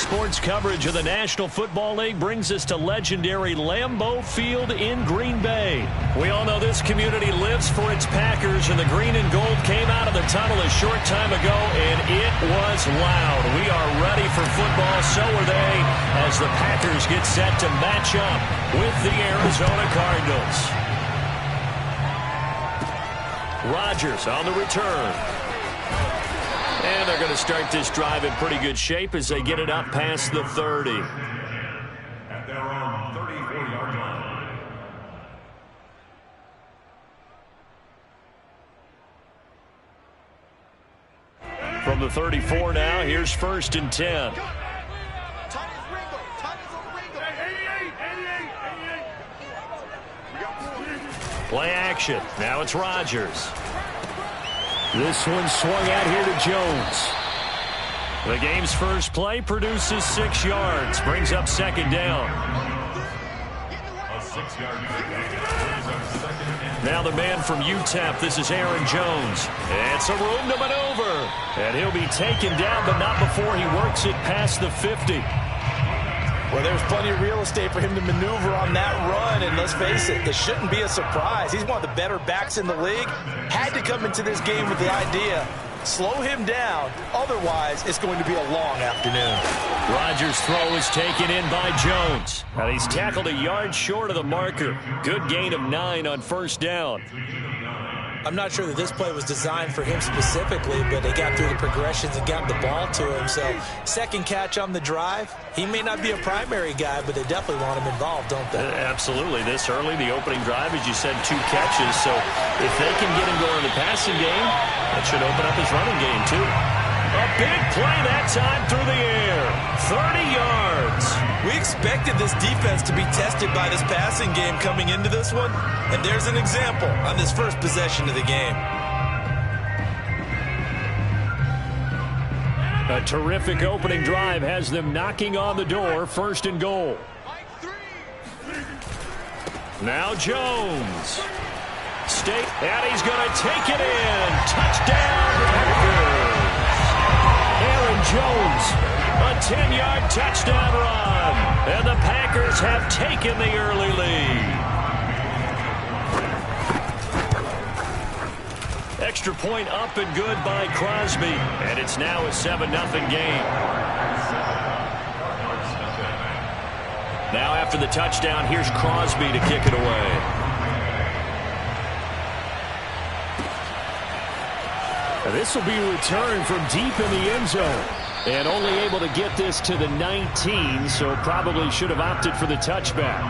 Sports coverage of the National Football League brings us to legendary Lambeau Field in Green Bay. We all know this community lives for its Packers, and the green and gold came out of the tunnel a short time ago, and it was loud. We are ready for football, so are they, as the Packers get set to match up with the Arizona Cardinals. Rodgers on the return. And they're going to start this drive in pretty good shape as they get it up past the 30. At their own 34-yard line. From the 34 now, here's 1st and 10. Play action. Now it's Rodgers. This one swung out here to Jones. The game's first play produces 6 yards. Brings up 2nd down. Now the man from UTEP. This is Aaron Jones. It's a room to maneuver. And he'll be taken down, but not before he works it past the 50. Well, there's plenty of real estate for him to maneuver on that run, and let's face it, it shouldn't be a surprise. He's one of the better backs in the league. Had to come into this game with the idea, slow him down, otherwise it's going to be a long afternoon. Rodgers' throw is taken in by Jones. And he's tackled a yard short of the marker. Good gain of 9 on 1st down. I'm not sure that this play was designed for him specifically, but they got through the progressions and got the ball to him. So, 2nd catch on the drive. He may not be a primary guy, but they definitely want him involved, don't they? Absolutely. This early, the opening drive, as you said, 2 catches. So, if they can get him going in the passing game, that should open up his running game, too. A big play that time through the air. 30 yards. We expected this defense to be tested by this passing game coming into this one, and there's an example on this first possession of the game. A terrific opening drive has them knocking on the door. 1st and goal. Now Jones. And he's going to take it in. Touchdown, Packers. Aaron Jones, a 10-yard touchdown run. And the Packers have taken the early lead. Extra point up and good by Crosby. And it's now a 7-0 game. Now after the touchdown, here's Crosby to kick it away. This will be returned from deep in the end zone. And only able to get this to the 19, so probably should have opted for the touchback.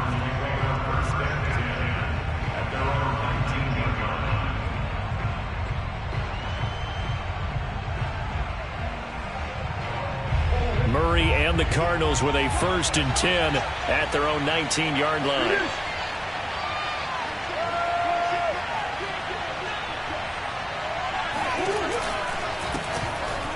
Murray and the Cardinals with a 1st and 10 at their own 19-yard line.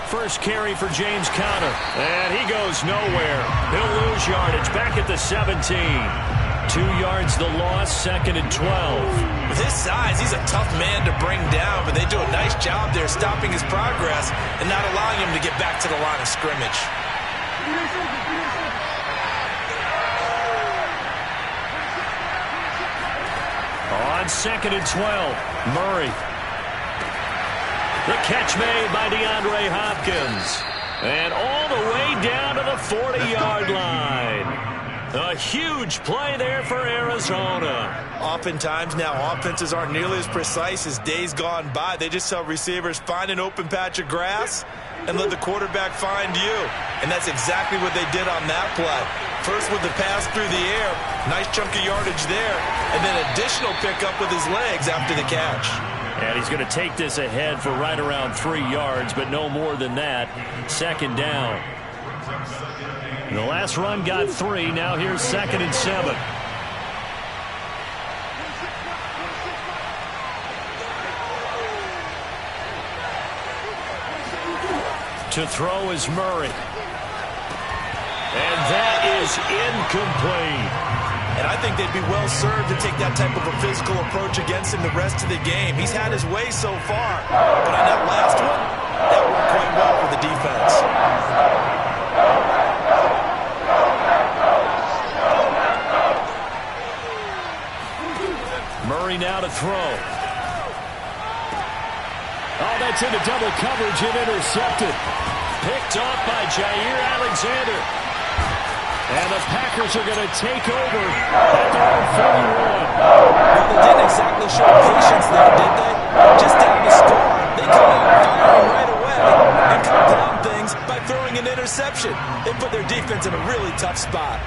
First carry for James Conner, and he goes nowhere. He'll lose yardage back at the 17. 2 yards the loss, 2nd and 12. With his size, he's a tough man to bring down, but they do a nice job there stopping his progress and not allowing him to get back to the line of scrimmage. On 2nd and 12, Murray. The catch made by DeAndre Hopkins. And all the way down to the 40-yard line. A huge play there for Arizona. Oftentimes now offenses aren't nearly as precise as days gone by. They just tell receivers, find an open patch of grass and let the quarterback find you. And that's exactly what they did on that play. First with the pass through the air, nice chunk of yardage there, and then additional pickup with his legs after the catch. And he's going to take this ahead for right around 3 yards, but no more than that. 2nd down. The last run got 3. Now here's 2nd and 7. To throw is Murray. And that is incomplete. And I think they'd be well served to take that type of a physical approach against him the rest of the game. He's had his way so far. But on that last one, that worked quite well for the defense. to throw. Oh, that's into double coverage and intercepted. Picked off by Jair Alexander. And the Packers are going to take over at their own 41. Well, they didn't exactly show patience there, did they? Just down to score. They come out firing right away and compound things by throwing an interception. They put their defense in a really tough spot.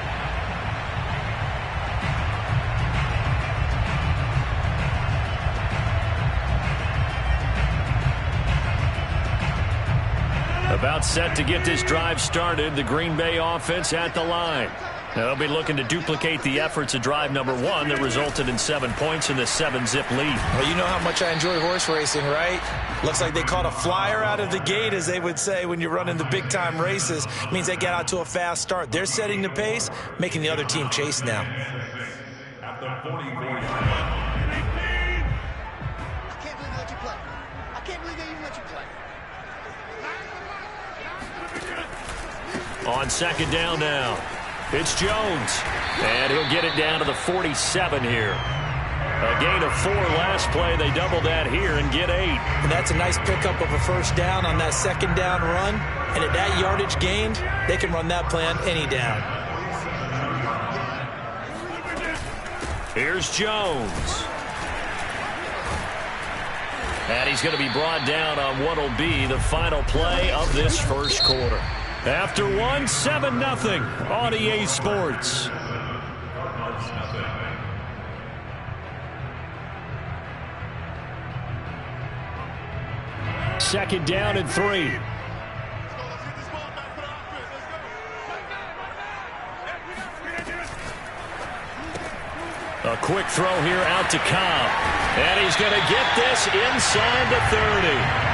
About set to get this drive started, the Green Bay offense at the line. They'll be looking to duplicate the efforts of drive number 1 that resulted in 7 points in the 7-zip lead. Well, you know how much I enjoy horse racing, right? Looks like they caught a flyer out of the gate, as they would say when you're running the big-time races. Means they get out to a fast start. They're setting the pace, making the other team chase now. At the 44. I can't believe they let you play. I can't believe they even let you play. On second down now, it's Jones. And he'll get it down to the 47 here. A gain of 4 last play. They double that here and get 8. And that's a nice pickup of a first down on that second down run. And at that yardage gained, they can run that play on any down. Here's Jones. And he's going to be brought down on what will be the final play of this first quarter. After 1, 7-0 on EA Sports. Second down and 3. A quick throw here out to Cobb. And he's going to get this inside the 30.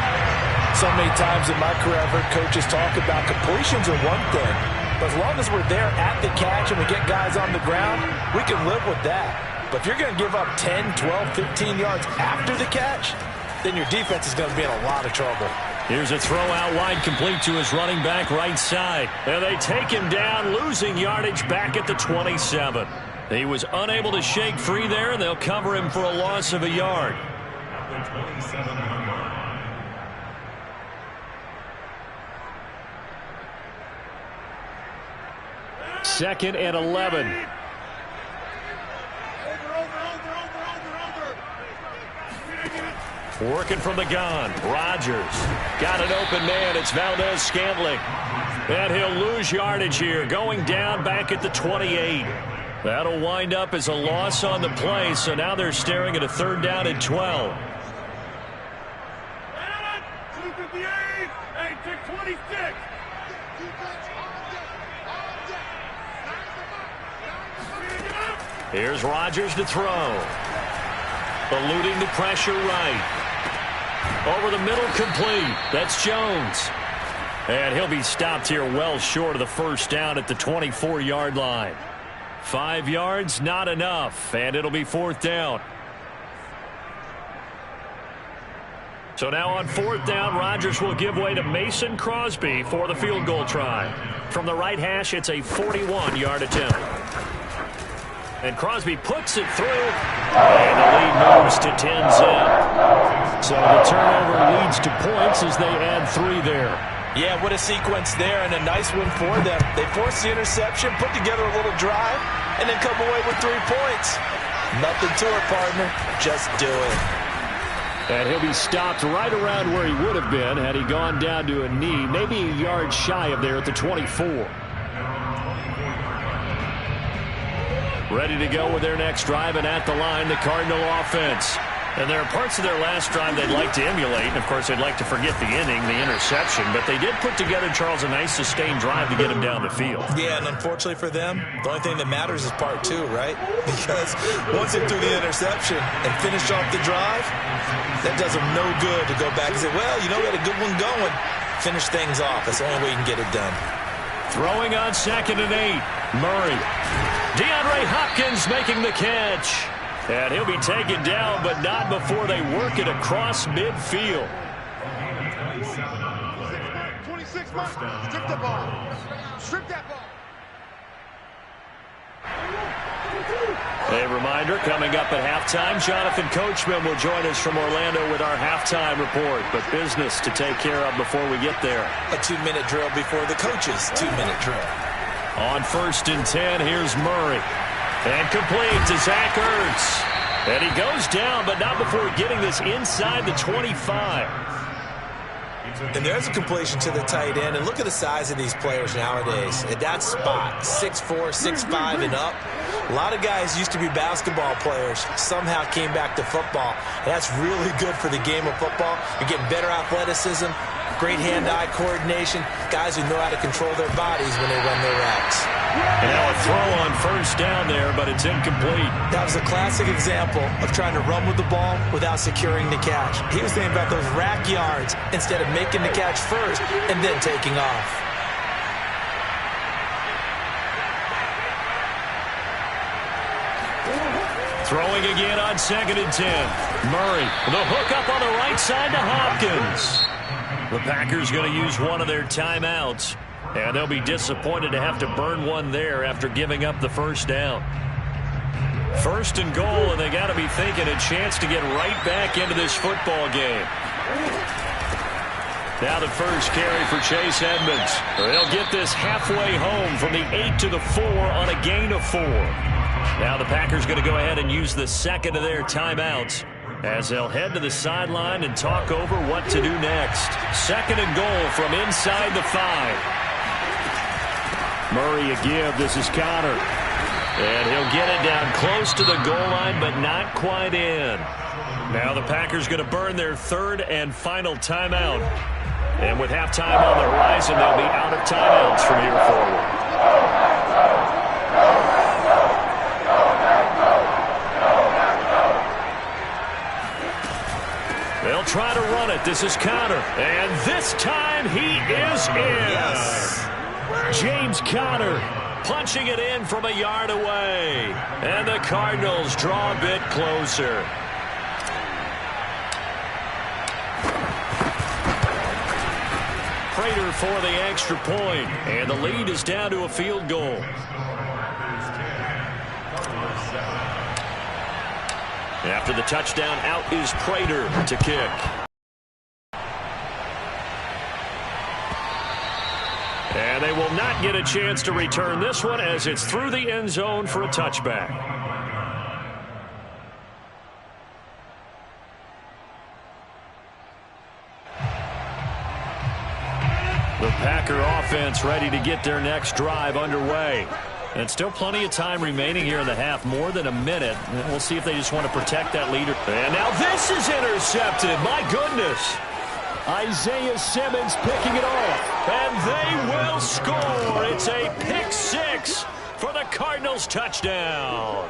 So many times in my career I've heard coaches talk about completions are one thing. But as long as we're there at the catch and we get guys on the ground, we can live with that. But if you're going to give up 10, 12, 15 yards after the catch, then your defense is going to be in a lot of trouble. Here's a throw out wide, complete to his running back right side. And they take him down, losing yardage back at the 27. He was unable to shake free there, and they'll cover him for a loss of a yard. At the 27-yard line. Second and 11. Working from the gun. Rodgers got an open man. It's Valdez-Scantling. And he'll lose yardage here, going down back at the 28. That'll wind up as a loss on the play, so now they're staring at a third down and 12. 258 and 26. Here's Rodgers to throw. Eluding the pressure right. Over the middle, complete. That's Jones. And he'll be stopped here well short of the first down at the 24-yard line. 5 yards, not enough, and it'll be fourth down. So now on fourth down, Rodgers will give way to Mason Crosby for the field goal try. From the right hash, it's a 41-yard attempt. And Crosby puts it through, and the lead moves to 10-zip. So the turnover leads to points as they add 3 there. Yeah, what a sequence there, and a nice one for them. They force the interception, put together a little drive, and then come away with 3 points. Nothing to it, partner. Just do it. And he'll be stopped right around where he would have been had he gone down to a knee, maybe a yard shy of there at the 24. Ready to go with their next drive, and at the line, the Cardinal offense. And there are parts of their last drive they'd like to emulate. And, of course, they'd like to forget the inning, the interception. But they did put together, Charles, a nice sustained drive to get him down the field. Yeah, and unfortunately for them, the only thing that matters is part 2, right? Because once they threw the interception and finished off the drive, that does them no good to go back and say, well, you know, we had a good one going. Finish things off. That's the only way you can get it done. Throwing on 2nd and 8. Murray. DeAndre Hopkins making the catch. And he'll be taken down, but not before they work it across midfield. 26 miles. Strip the ball. Strip that ball. A reminder, coming up at halftime, Jonathan Coachman will join us from Orlando with our halftime report. But business to take care of before we get there. A 2-minute drill before the coach's 2-minute drill. On 1st and 10, here's Murray. And complete to Zach Ertz. And he goes down, but not before getting this inside the 25. And there's a completion to the tight end. And look at the size of these players nowadays. At that spot, 6'4", 6'5", and up. A lot of guys used to be basketball players, somehow came back to football. And that's really good for the game of football. You're getting better athleticism, great hand-eye coordination, guys who know how to control their bodies when they run their routes. And now a throw on 1st down there, but it's incomplete. That was a classic example of trying to run with the ball without securing the catch. He was thinking about those rack yards instead of making the catch first and then taking off. Throwing again on 2nd and 10. Murray, the hook up on the right side to Hopkins. The Packers going to use one of their timeouts, and they'll be disappointed to have to burn one there after giving up the 1st down. 1st and goal, and they got to be thinking a chance to get right back into this football game. Now the first carry for Chase Edmonds. They'll get this halfway home from the 8 to the 4 on a gain of 4. Now the Packers going to go ahead and use the second of their timeouts as they'll head to the sideline and talk over what to do next. 2nd and goal from inside the 5. Murray a give. This is Connor. And he'll get it down close to the goal line, but not quite in. Now the Packers going to burn their 3rd and final timeout. And with halftime on the horizon, they'll be out of timeouts from here forward. They'll try to run it. This is Conner. And this time he is in. Yes. James Conner punching it in from a yard away. And the Cardinals draw a bit closer. Prater for the extra point. And the lead is down to a field goal. After the touchdown, out is Prater to kick. And they will not get a chance to return this one as it's through the end zone for a touchback. The Packer offense ready to get their next drive underway. And still plenty of time remaining here in the half, more than a minute. And we'll see if they just want to protect that leader. And now this is intercepted. My goodness. Isaiah Simmons picking it off. And they will score. It's a pick 6 for the Cardinals touchdown.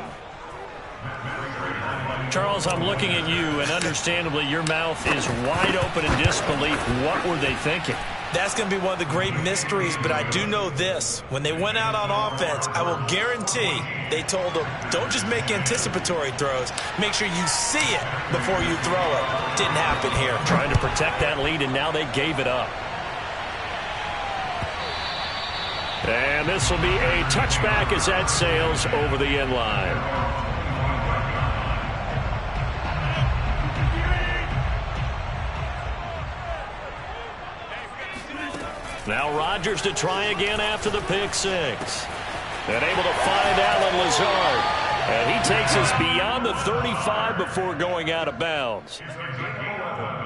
Charles, I'm looking at you, and understandably your mouth is wide open in disbelief. What were they thinking? That's going to be one of the great mysteries, but I do know this. When they went out on offense, I will guarantee they told them, don't just make anticipatory throws. Make sure you see it before you throw it. Didn't happen here. Trying to protect that lead, and now they gave it up. And this will be a touchback as that sails over the end line. Now Rodgers to try again after the pick 6. And able to find Allen Lazard. And he takes us beyond the 35 before going out of bounds.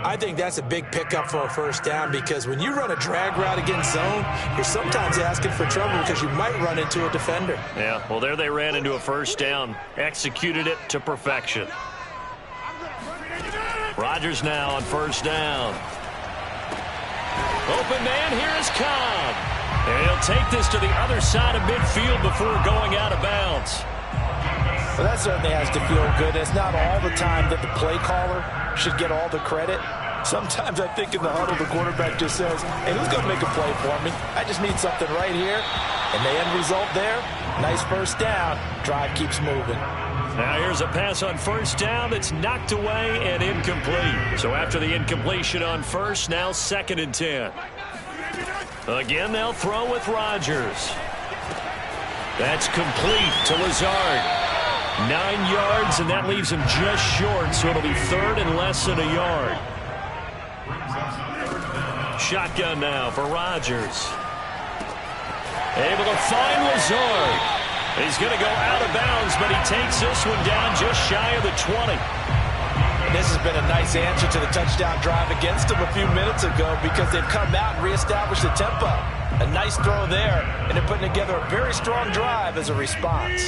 I think that's a big pickup for a 1st down because when you run a drag route against zone, you're sometimes asking for trouble because you might run into a defender. Yeah, well, there they ran into a 1st down. Executed it to perfection. Rodgers now on 1st down. Open man, here is Cobb. And he'll take this to the other side of midfield before going out of bounds. Well, that certainly has to feel good. It's not all the time that the play caller should get all the credit. Sometimes I think in the huddle, the quarterback just says, hey, who's going to make a play for me? I just need something right here. And the end result there, nice 1st down. Drive keeps moving. Now here's a pass on 1st down that's knocked away and incomplete. So after the incompletion on 1st, now 2nd and 10. Again, they'll throw with Rodgers. That's complete to Lazard. 9 yards, and that leaves him just short, so it'll be third and less than a yard. Shotgun now for Rodgers. Able to find Lazard. He's going to go out of bounds, but he takes this one down just shy of the 20. And this has been a nice answer to the touchdown drive against them a few minutes ago because they've come out and reestablished the tempo. A nice throw there, and they're putting together a very strong drive as a response.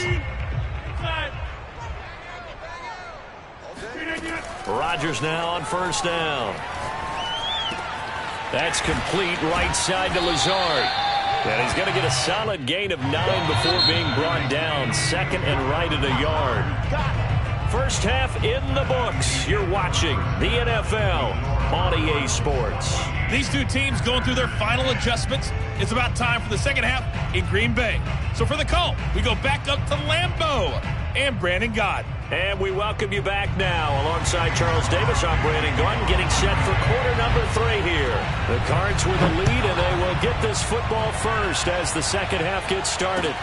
Rodgers now on first down. That's complete right side to Lazard. And he's going to get a solid gain of 9 before being brought down. Second and right at a yard. First half in the books. You're watching the NFL on EA Sports. These two teams going through their final adjustments. It's about time for the second half in Green Bay. So for the call, we go back up to Lambeau and Brandon Gott. And we welcome you back now. Alongside Charles Davis, I'm Brandon Gott, getting set for quarter number 3 here. The Cards with the lead, and they will get this football first as the second half gets started.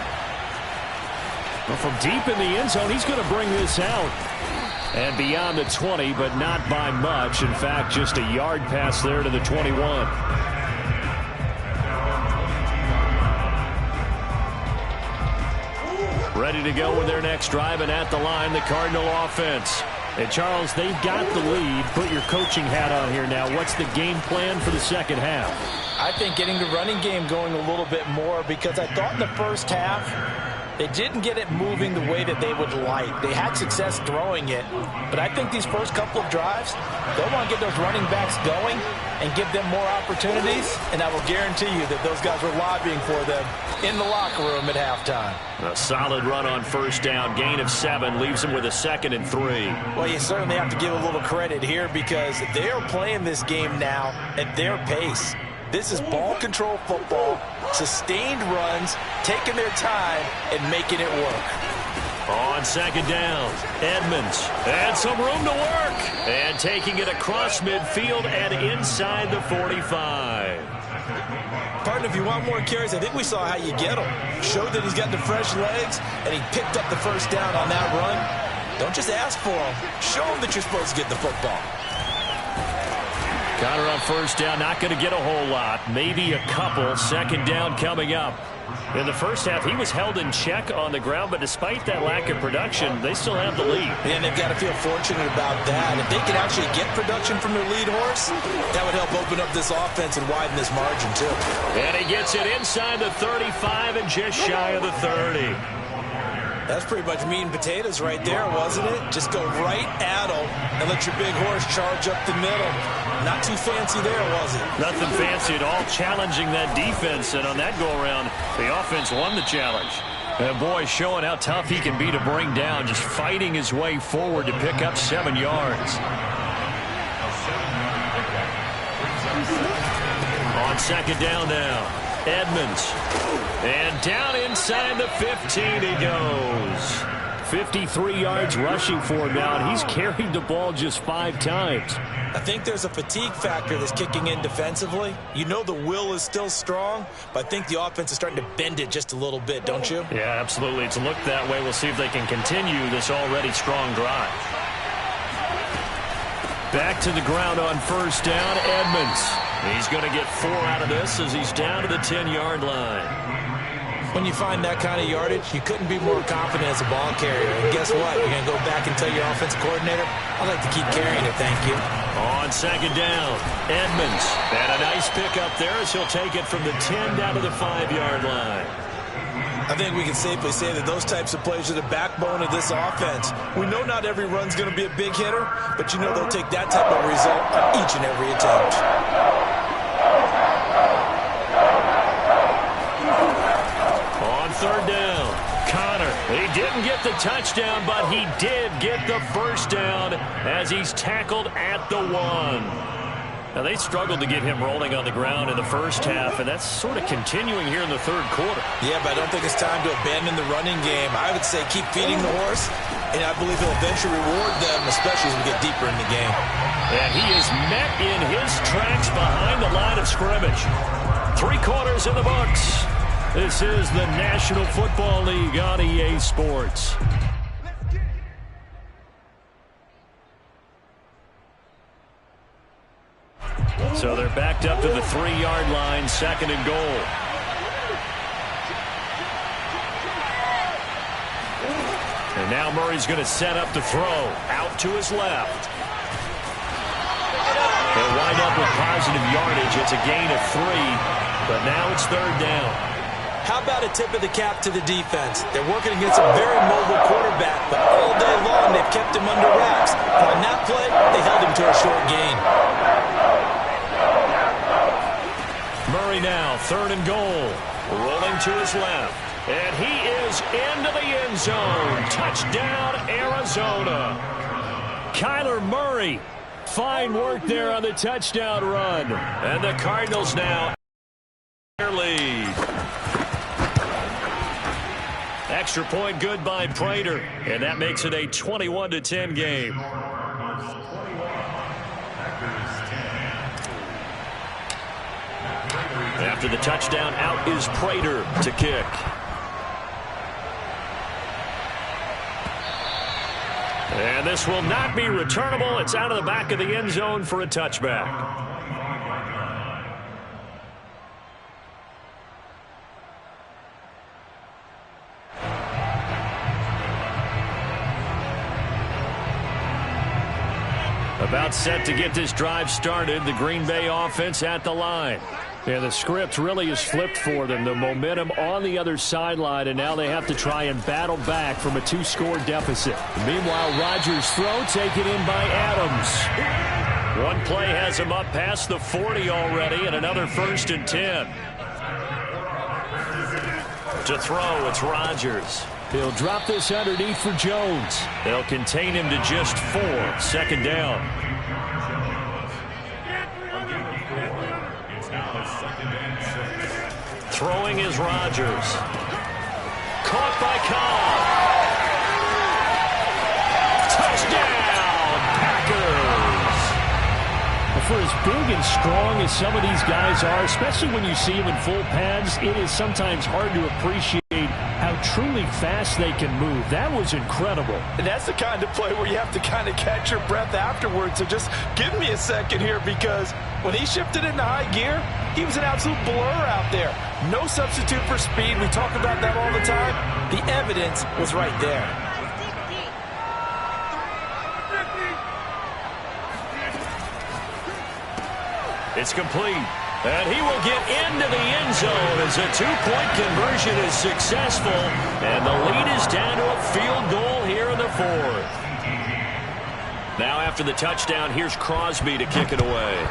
Well, from deep in the end zone, he's going to bring this out. And beyond the 20, but not by much. In fact, just a yard pass there to the 21. Ready to go with their next drive, and at the line, the Cardinal offense. And Charles, they've got the lead. Put your coaching hat on here now. What's the game plan for the second half? I think getting the running game going a little bit more because I thought in the first half they didn't get it moving the way that they would like. They had success throwing it, but I think these first couple of drives, they'll want to get those running backs going and give them more opportunities, and I will guarantee you that those guys were lobbying for them in the locker room at halftime. A solid run on first down. Gain of 7 leaves them with a 2nd and 3. Well, you certainly have to give a little credit here because they are playing this game now at their pace. This is ball control football, sustained runs, taking their time and making it work. On second down, Edmonds had some room to work and taking it across midfield and inside the 45. Partner, if you want more carries, I think we saw how you get him. Showed that he's got the fresh legs, and he picked up the first down on that run. Don't just ask for him. Show him that you're supposed to get the football. Connor on first down, not going to get a whole lot. Maybe a couple. Second down coming up. In the first half, he was held in check on the ground, but despite that lack of production, they still have the lead. And they've got to feel fortunate about that. If they can actually get production from their lead horse, that would help open up this offense and widen this margin, too. And he gets it inside the 35 and just shy of the 30. That's pretty much meat and potatoes right there, wasn't it? Just go right at them and let your big horse charge up the middle. Not too fancy there, was it? Nothing fancy at all, challenging that defense. And on that go-around, the offense won the challenge. And boy, showing how tough he can be to bring down, just fighting his way forward to pick up 7 yards. On second down now, Edmonds. And down inside the 15 he goes. 53 yards rushing for him now, and he's carried the ball just 5 times. I think there's a fatigue factor that's kicking in defensively. You know the will is still strong, but I think the offense is starting to bend it just a little bit, don't you? Yeah, absolutely. It's looked that way. We'll see if they can continue this already strong drive. Back to the ground on first down, Edmonds. He's going to get 4 out of this as he's down to the 10-yard line. When you find that kind of yardage, you couldn't be more confident as a ball carrier. And guess what? You're going to go back and tell your offensive coordinator, I'd like to keep carrying it, thank you. On second down, Edmonds. And a nice pickup there as he'll take it from the 10 down to the 5-yard line. I think we can safely say that those types of plays are the backbone of this offense. We know not every run's going to be a big hitter, but you know they'll take that type of result on each and every attempt. On third down, Connor. He didn't get the touchdown, but he did get the first down as he's tackled at the 1. Now, they struggled to get him rolling on the ground in the first half, and that's sort of continuing here in the third quarter. Yeah, but I don't think it's time to abandon the running game. I would say keep feeding the horse, and I believe he'll eventually reward them, especially as we get deeper in the game. And he is met in his tracks behind the line of scrimmage. 3 quarters in the books. This is the National Football League on EA Sports. 3-yard line, 2nd and goal. And now Murray's going to set up to throw. Out to his left. They'll wind up with positive yardage. It's a gain of 3, but now it's 3rd down. How about a tip of the cap to the defense? They're working against a very mobile quarterback, but all day long they've kept him under wraps. And on that play, they held him to a short gain. Murray now, 3rd and goal. Rolling to his left. And he is into the end zone. Touchdown, Arizona. Kyler Murray. Fine work there on the touchdown run. And the Cardinals now their lead. Extra point good by Prater. And that makes it a 21-10 game. After the touchdown, out is Prater to kick. And this will not be returnable. It's out of the back of the end zone for a touchback. About set to get this drive started. The Green Bay offense at the line. Yeah, the script really is flipped for them. The momentum on the other sideline, and now they have to try and battle back from a 2-score deficit. Meanwhile, Rodgers' throw taken in by Adams. One play has him up past the 40 already, and another 1st and 10. To throw, it's Rodgers. He'll drop this underneath for Jones. They'll contain him to just 4. 2nd down. Throwing is Rodgers. Caught by Cobb. Touchdown, Packers. For as big and strong as some of these guys are, especially when you see them in full pads, it is sometimes hard to appreciate how truly fast they can move. That was incredible. And that's the kind of play where you have to kind of catch your breath afterwards. So just give me a second here, because when he shifted into high gear, he was an absolute blur out there. No substitute for speed. We talk about that all the time. The evidence was right there. It's complete. And he will get into the end zone as a 2-point conversion is successful. And the lead is down to a field goal here in the 4th. Now after the touchdown, here's Crosby to kick it away.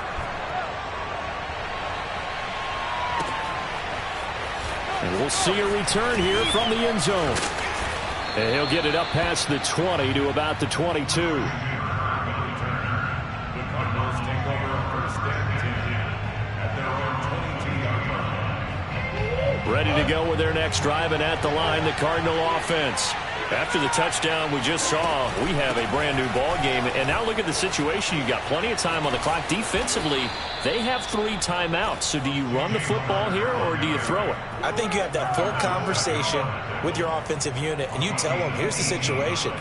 And we'll see a return here from the end zone. And he'll get it up past the 20 to about the 22. Ready to go with their next drive, and at the line, the Cardinal offense. After the touchdown we just saw, we have a brand new ball game. And now look at the situation. You've got plenty of time on the clock. Defensively, they have 3 timeouts. So do you run the football here, or do you throw it? I think you have that full conversation with your offensive unit, and you tell them, here's the situation.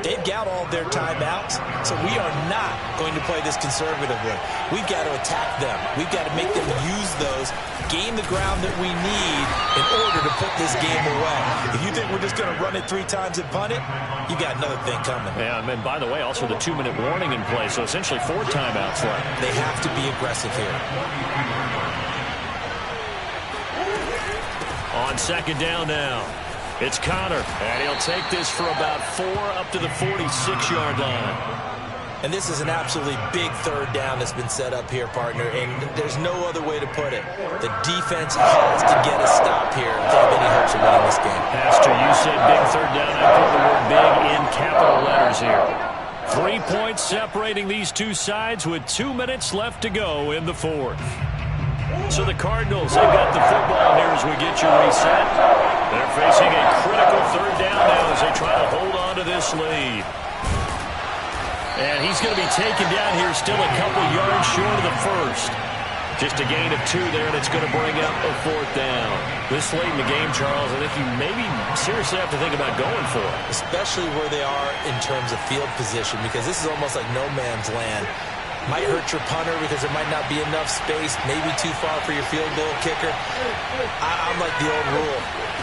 They've got all their timeouts, so we are not going to play this conservatively. We've got to attack them. We've got to make them use those, gain the ground that we need in order to put this game away. If you think we're just going to run it 3 times and punt it, you got another thing coming. Yeah, and by the way, also the 2-minute warning in play, so essentially 4 timeouts left. They have to be aggressive here. On 2nd down now, it's Connor, and he'll take this for about 4 up to the 46-yard line. And this is an absolutely big 3rd down that's been set up here, partner, and there's no other way to put it. The defense has to get a stop here if they have any hopes of winning this game. Pastor, you said big 3rd down. I put the word big in capital letters here. 3 points separating these two sides with 2 minutes left to go in the 4th. So the Cardinals, they've got the football here as we get you reset. They're facing a critical 3rd down now as they try to hold on to this lead. And he's going to be taken down here still a couple yards short of the 1st. Just a gain of 2 there, and it's going to bring up a 4th down. This late in the game, Charles, I think you maybe seriously have to think about going for it. Especially where they are in terms of field position, because this is almost like no man's land. Might hurt your punter because there might not be enough space, maybe too far for your field goal kicker. I'm like the old rule.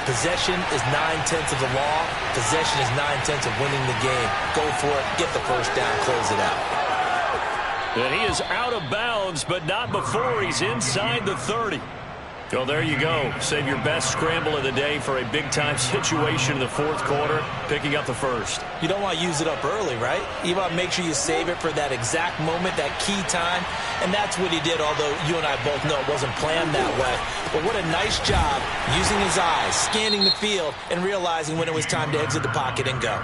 Possession is 9/10 of the law. Possession is 9/10 of winning the game. Go for it. Get the first down. Close it out. And he is out of bounds, but not before he's inside the 30. Well, there you go. Save your best scramble of the day for a big-time situation in the fourth quarter, picking up the first. You don't want to use it up early, right? You want to make sure you save it for that exact moment, that key time, and that's what he did, although you and I both know it wasn't planned that way. But what a nice job using his eyes, scanning the field, and realizing when it was time to exit the pocket and go.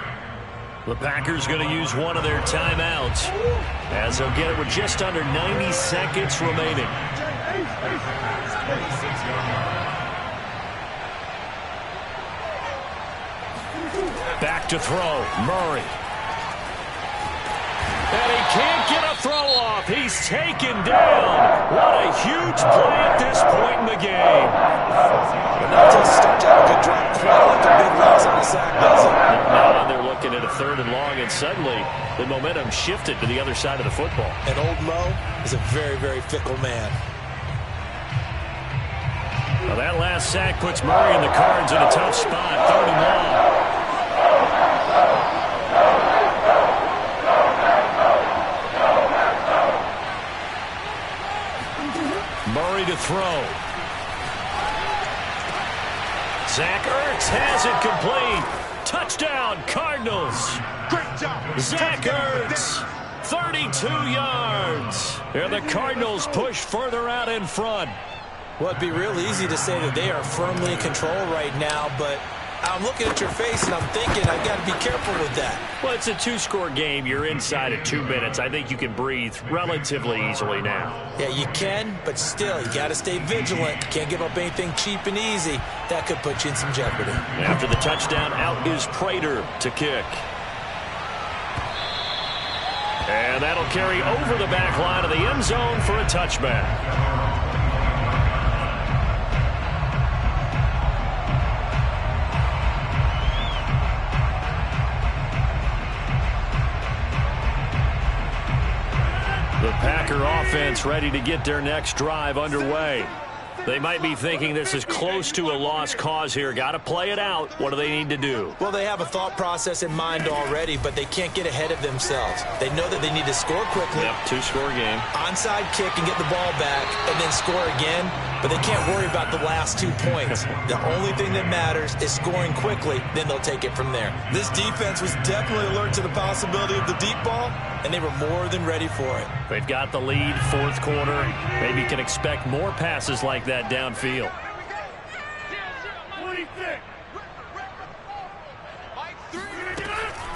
The Packers going to use one of their timeouts, as they'll get it with just under 90 seconds remaining. Back to throw, Murray. And he can't get a throw off. He's taken down. What a huge play at this point in the game. But not until start to have a good drop quite like a big loss on the sack, does it? Now they're looking at a 3rd and long, and suddenly the momentum shifted to the other side of the football. And old Mo is a very, very fickle man. Well, that last sack puts Murray and the Cards in a tough spot. 3rd and long. Murray to throw. Zach Ertz has it complete. Touchdown, Cardinals. Great job. Zach Ertz, 32 yards. And the Cardinals push further out in front. Well, it'd be real easy to say that they are firmly in control right now, but I'm looking at your face and I'm thinking I've got to be careful with that. Well, it's a 2-score game. You're inside at 2 minutes. I think you can breathe relatively easily now. Yeah, you can, but still, you got to stay vigilant. Can't give up anything cheap and easy. That could put you in some jeopardy. After the touchdown, out is Prater to kick. And that'll carry over the back line of the end zone for a touchback. The Packer offense ready to get their next drive underway. They might be thinking this is close to a lost cause here. Got to play it out. What do they need to do? Well, they have a thought process in mind already, but they can't get ahead of themselves. They know that they need to score quickly. Yep, 2-score game. Onside kick and get the ball back and then score again, but they can't worry about the last 2 points. The only thing that matters is scoring quickly, then they'll take it from there. This defense was definitely alert to the possibility of the deep ball, and they were more than ready for it. They've got the lead, fourth quarter. Maybe you can expect more passes like that downfield. 26.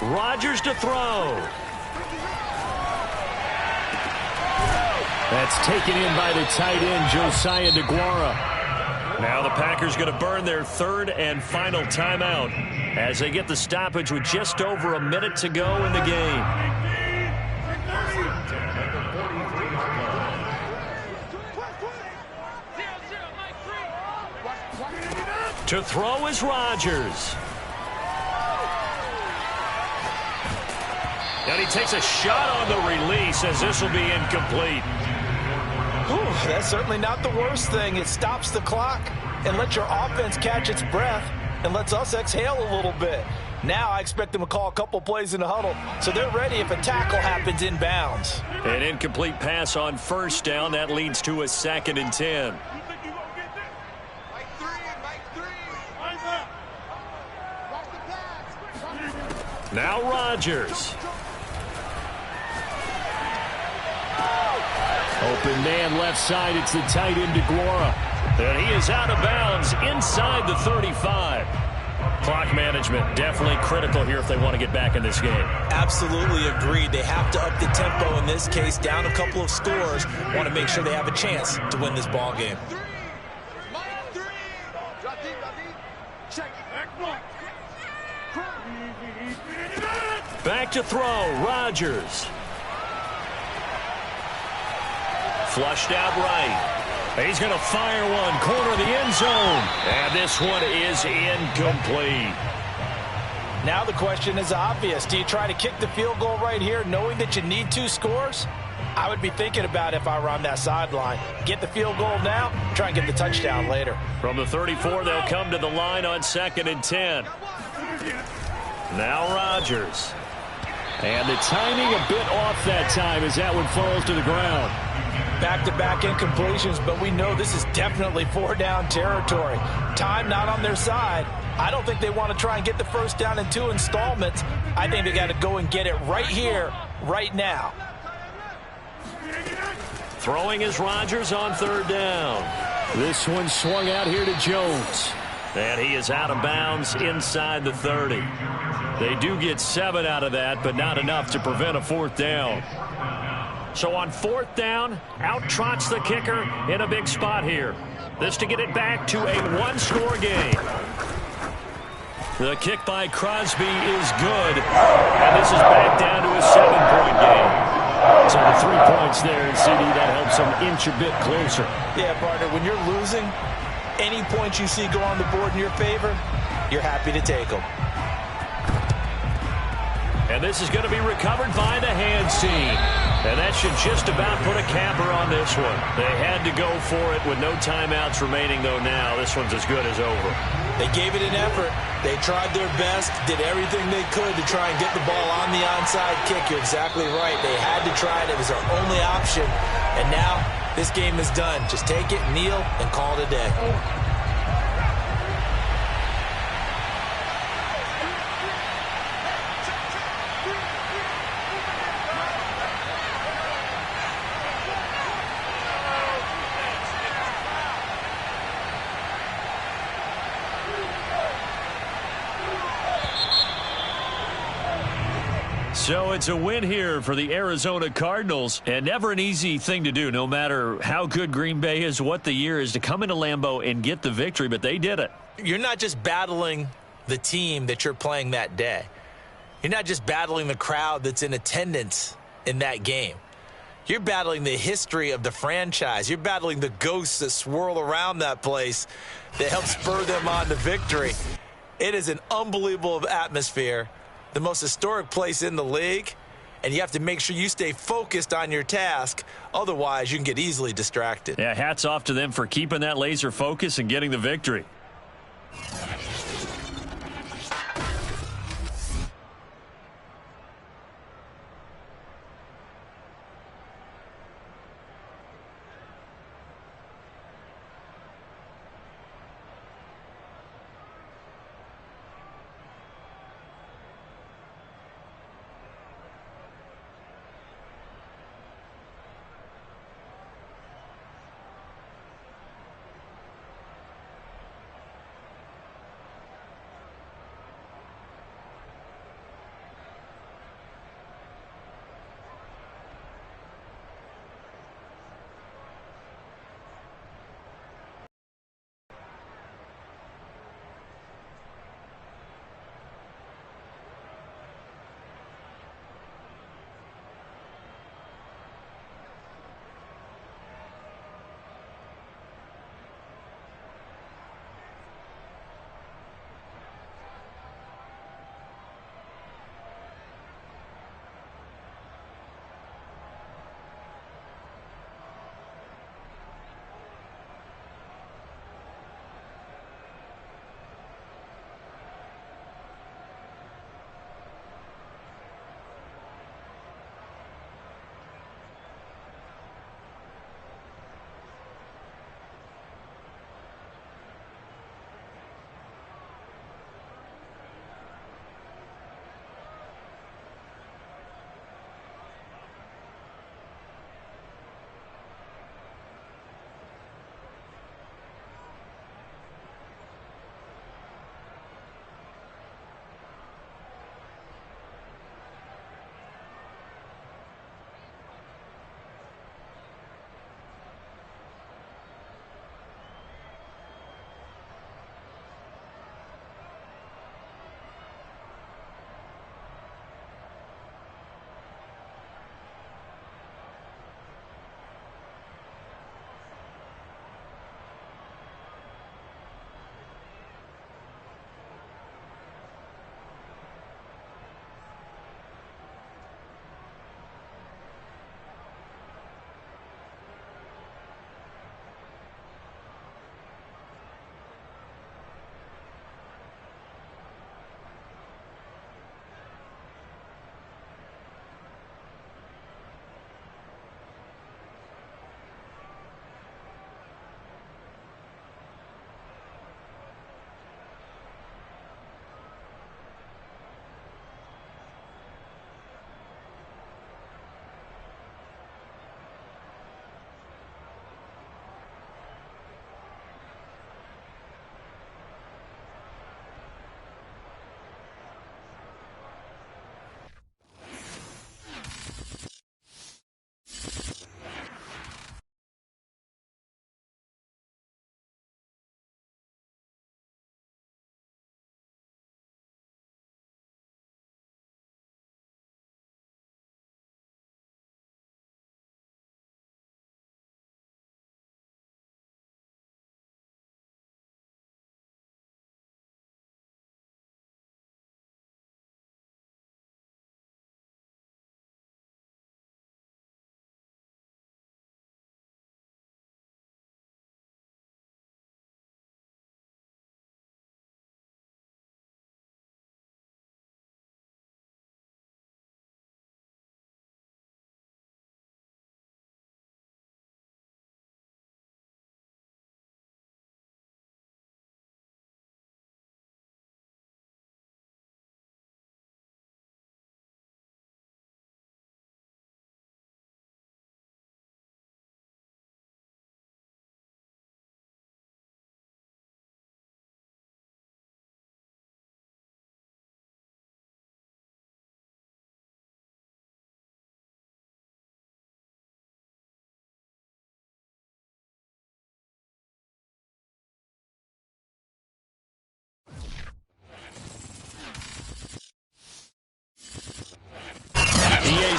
Rodgers to throw. That's taken in by the tight end, Josiah DeGuara. Now the Packers going to burn their 3rd and final timeout as they get the stoppage with just over a minute to go in the game. To throw is Rodgers. And he takes a shot on the release as this will be incomplete. Whew, that's certainly not the worst thing. It stops the clock and lets your offense catch its breath and lets us exhale a little bit. Now I expect them to call a couple plays in the huddle, so they're ready if a tackle happens inbounds. An incomplete pass on first down. That leads to a 2nd and 10. Now Rodgers. Open man left side. It's the tight end DeGuara. And he is out of bounds inside the 35. Clock management definitely critical here if they want to get back in this game. Absolutely agreed. They have to up the tempo in this case, down a couple of scores. Want to make sure they have a chance to win this ball game. Back to throw, Rodgers. Flushed out right. He's going to fire one, corner of the end zone. And this one is incomplete. Now the question is obvious. Do you try to kick the field goal right here knowing that you need 2 scores? I would be thinking about if I were on that sideline. Get the field goal now, try and get the touchdown later. From the 34, they'll come to the line on 2nd and 10. Now Rodgers. And the timing a bit off that time as that one falls to the ground. Back-to-back incompletions, but we know this is definitely 4-down territory. Time not on their side. I don't think they want to try and get the first down in 2 installments. I think they got to go and get it right here, right now. Throwing is Rodgers on 3rd down. This one swung out here to Jones. And he is out of bounds inside the 30. They do get 7 out of that, but not enough to prevent a 4th down. So on 4th down, out trots the kicker in a big spot here. This to get it back to a 1-score game. The kick by Crosby is good. And this is back down to a 7-point game. So the 3 points there in CD, that helps them inch a bit closer. Yeah, partner, when you're losing, any points you see go on the board in your favor, you're happy to take them. And this is going to be recovered by the hands team. And that should just about put a capper on this one. They had to go for it with no timeouts remaining, though now this one's as good as over. They gave it an effort. They tried their best, did everything they could to try and get the ball on the onside kick. You're exactly right. They had to try it. It was their only option. And now this game is done. Just take it, kneel, and call it a day. So it's a win here for the Arizona Cardinals, and never an easy thing to do, no matter how good Green Bay is, what the year is, to come into Lambeau and get the victory, but they did it. You're not just battling the team that you're playing that day. You're not just battling the crowd that's in attendance in that game. You're battling the history of the franchise. You're battling the ghosts that swirl around that place that help spur them on to victory. It is an unbelievable atmosphere. The most historic place in the league, and you have to make sure you stay focused on your task. Otherwise, you can get easily distracted. Yeah, hats off to them for keeping that laser focus and getting the victory.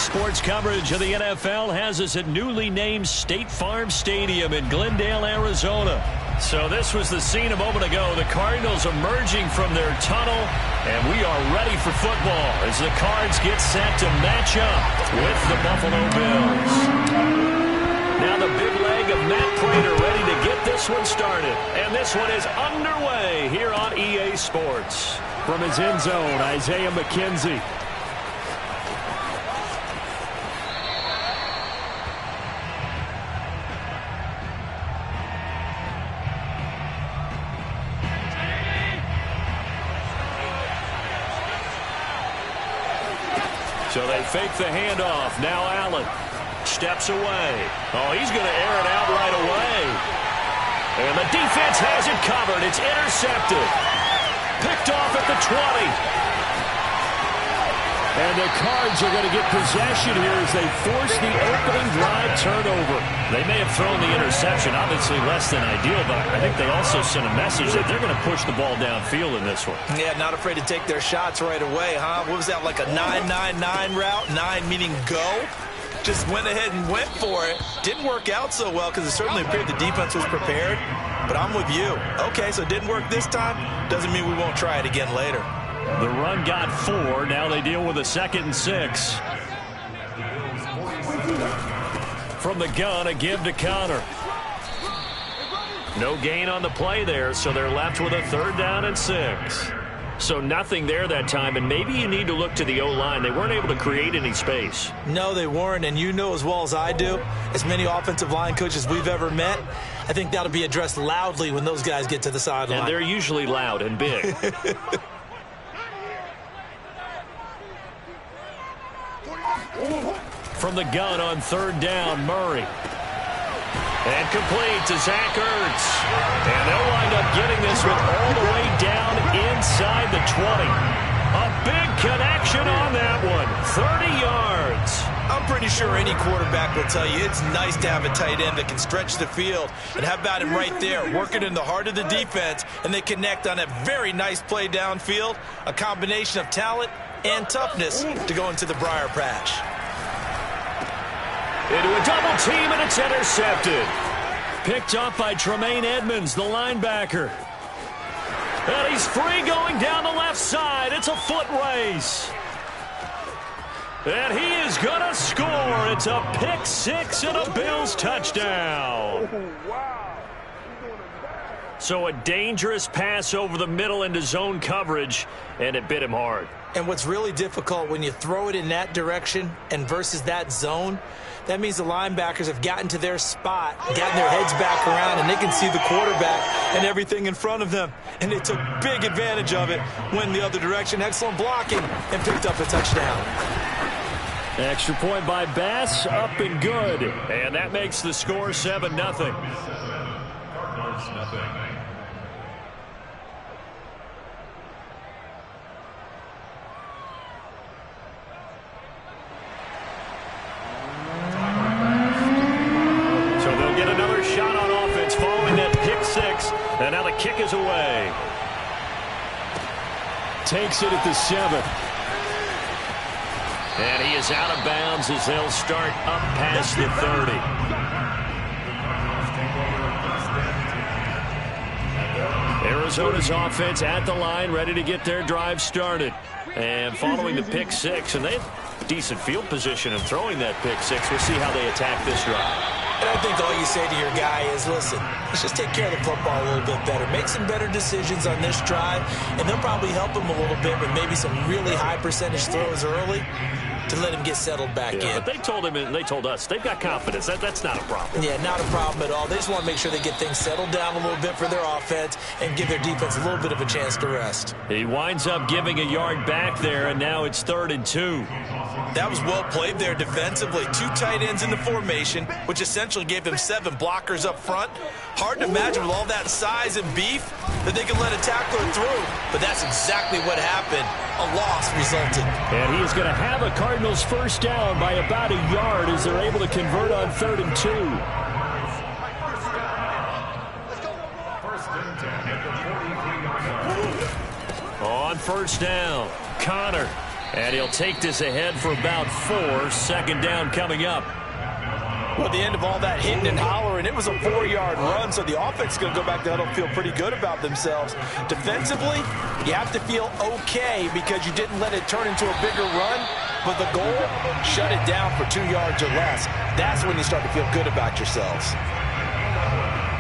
Sports coverage of the NFL has us at newly named State Farm Stadium in Glendale, Arizona. So this was the scene a moment ago. The Cardinals emerging from their tunnel, and we are ready for football as the Cards get set to match up with the Buffalo Bills. Now the big leg of Matt Pratt ready to get this one started. And this one is underway here on EA Sports. From his end zone, Isaiah McKenzie. So they fake the handoff. Now Allen steps away. Oh, he's going to air it out right away. And the defense has it covered. It's intercepted. Picked off at the 20. And the Cards are going to get possession here as they force the opening drive turnover. They may have thrown the interception, obviously less than ideal, but I think they also sent a message that they're going to push the ball downfield in this one. Yeah, not afraid to take their shots right away, huh? What was that, like a 9-9-9 route? 9 meaning go? Just went ahead and went for it. Didn't work out so well because it certainly appeared the defense was prepared. But I'm with you. Okay, so it didn't work this time. Doesn't mean we won't try it again later. The run got 4. Now they deal with a 2nd and 6. From the gun, a give to Connor. No gain on the play there, so they're left with a 3rd down and 6. So nothing there that time, and maybe you need to look to the O-line. They weren't able to create any space. No, they weren't, and you know as well as I do, as many offensive line coaches we've ever met, I think that'll be addressed loudly when those guys get to the sideline. And they're usually loud and big. From the gun on 3rd down, Murray. And complete to Zach Ertz. And they'll wind up getting this one all the way down inside the 20. A big connection on that one. 30 yards. I'm pretty sure any quarterback will tell you it's nice to have a tight end that can stretch the field. And how about him right there, working in the heart of the defense, and they connect on a very nice play downfield. A combination of talent and toughness to go into the briar patch. Into a double team, and it's intercepted. Picked up by Tremaine Edmonds, the linebacker. And he's free going down the left side. It's a foot race. And he is going to score. It's a pick 6 and a Bills touchdown. So a dangerous pass over the middle into zone coverage, and it bit him hard. And what's really difficult when you throw it in that direction and versus that zone, that means the linebackers have gotten to their spot, gotten their heads back around, and they can see the quarterback and everything in front of them. And they took big advantage of it, went the other direction, excellent blocking, and picked up a touchdown. Extra point by Bass, up and good. And that makes the score 7-0. Cardinals, nothing. So they'll get another shot on offense following that pick 6. And now the kick is away. Takes it at the 7. And he is out of bounds as they'll start up past the 30. Arizona's offense at the line, ready to get their drive started. And following the pick 6, and they have decent field position in throwing that pick 6. We'll see how they attack this drive. And I think all you say to your guy is, listen, let's just take care of the football a little bit better. Make some better decisions on this drive, and they'll probably help him a little bit with maybe some really high percentage throws early to let him get settled back in. But they told him and they told us they've got confidence. That's not a problem. Yeah, not a problem at all. They just want to make sure they get things settled down a little bit for their offense and give their defense a little bit of a chance to rest. He winds up giving a yard back there, and now it's 3rd and 2. That was well played there defensively. 2 tight ends in the formation, which essentially gave them 7 blockers up front. Hard to imagine with all that size and beef that they could let a tackler through. But that's exactly what happened. A loss resulted. And he is going to have a Cardinals first down by about a yard as they're able to convert on 3rd and 2. First and 10 at the 43-yard line. On first down, Connor. And he'll take this ahead for about 4. Second down coming up. Well, at the end of all that hitting and hollering, it was a 4-yard run, so the offense is going to go back to huddle and feel pretty good about themselves. Defensively, you have to feel okay because you didn't let it turn into a bigger run, but the goal, shut it down for 2 yards or less. That's when you start to feel good about yourselves.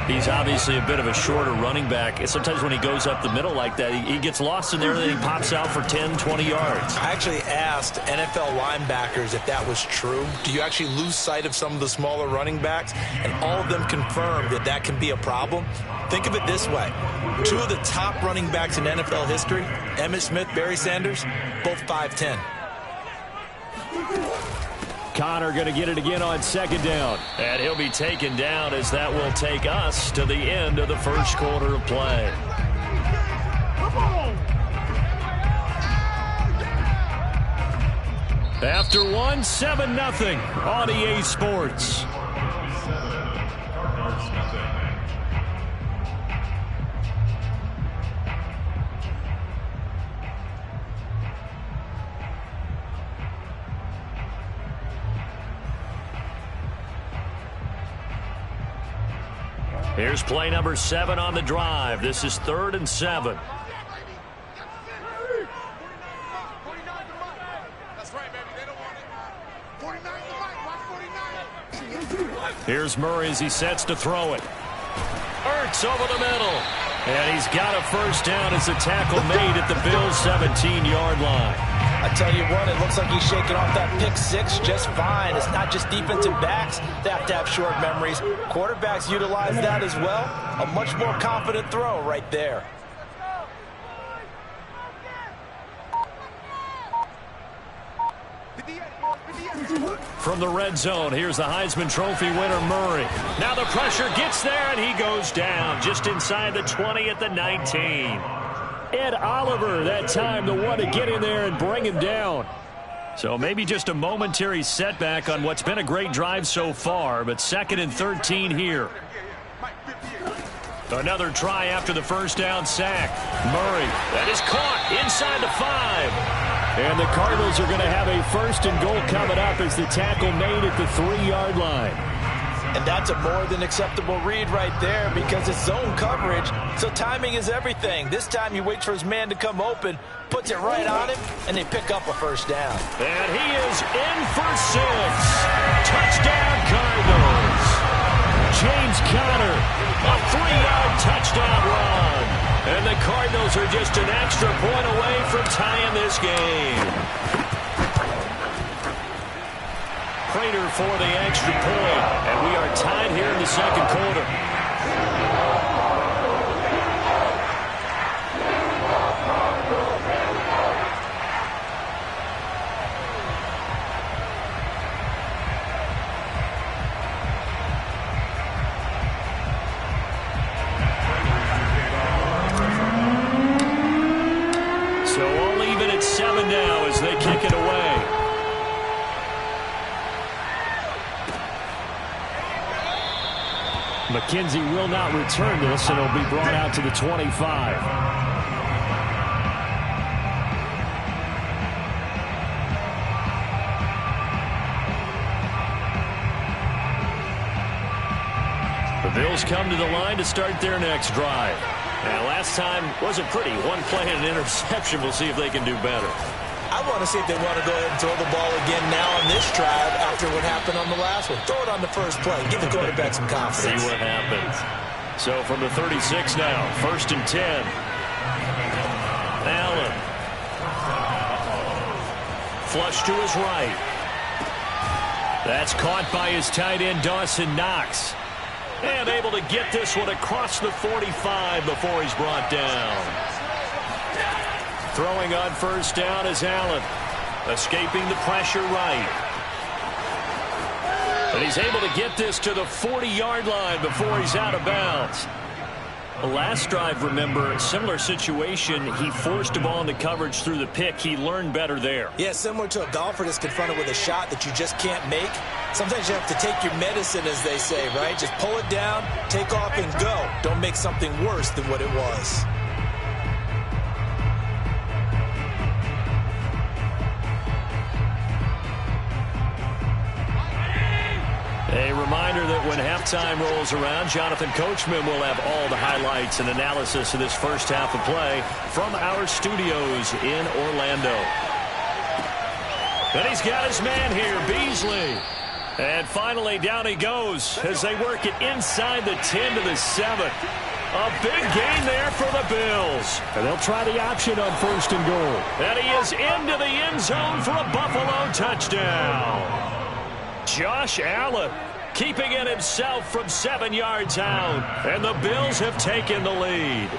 He's obviously a bit of a shorter running back. Sometimes when he goes up the middle like that, he gets lost in there, and then he pops out for 10, 20 yards. I actually asked NFL linebackers if that was true. Do you actually lose sight of some of the smaller running backs? And all of them confirmed that that can be a problem. Think of it this way. 2 of the top running backs in NFL history, Emmitt Smith, Barry Sanders, both 5'10". Connor going to get it again on second down. And he'll be taken down as that will take us to the end of the first quarter of play. After 1, 7-0 on EA Sports. Here's play number 7 on the drive. This is 3rd and 7. Here's Murray as he sets to throw it. Ertz over the middle. And he's got a first down as a tackle made at the Bills' 17-yard line. I tell you what, it looks like he's shaking off that pick 6 just fine. It's not just defensive backs that have to have short memories. Quarterbacks utilize that as well. A much more confident throw right there. From the red zone, here's the Heisman Trophy winner, Murray. Now the pressure gets there, and he goes down just inside the 20 at the 19. Ed Oliver, that time, the one to get in there and bring him down. So maybe just a momentary setback on what's been a great drive so far, but 2nd and 13 here. Another try after the first down sack. Murray, that is caught inside the 5. And the Cardinals are going to have a 1st and goal coming up as the tackle made at the 3-yard line. And that's a more than acceptable read right there because it's zone coverage, so timing is everything. This time he waits for his man to come open, puts it right on him, and they pick up a first down. And he is in for 6. Touchdown, Cardinals. James Conner, a 3-yard touchdown run. And the Cardinals are just an extra point away from tying this game. Prater for the extra point, and we are tied here in the second quarter. So all even at 7 now as they kick it away. McKenzie will not return this, and it'll be brought out to the 25. The Bills come to the line to start their next drive. And last time wasn't pretty. 1 play and an interception. We'll see if they can do better. I want to see if they want to go ahead and throw the ball again now on this drive after what happened on the last one. Throw it on the first play. Give the quarterback some confidence. See what happens. So from the 36 now, 1st and 10. Allen. Flush to his right. That's caught by his tight end, Dawson Knox. And able to get this one across the 45 before he's brought down. Throwing on first down is Allen. Escaping the pressure right. And he's able to get this to the 40-yard line before he's out of bounds. The last drive, remember, similar situation. He forced a ball into coverage through the pick. He learned better there. Yeah, similar to a golfer that's confronted with a shot that you just can't make. Sometimes you have to take your medicine, as they say, right? Just pull it down, take off, and go. Don't make something worse than what it was. when halftime rolls around, Jonathan Coachman will have all the highlights and analysis of this first half of play from our studios in Orlando. And he's got his man here, Beasley. And finally, down he goes as they work it inside the 10 to the 7. A big gain there for the Bills. And they'll try the option on 1st and goal. And he is into the end zone for a Buffalo touchdown. Josh Allen keeping it himself from 7 yards out. And the Bills have taken the lead.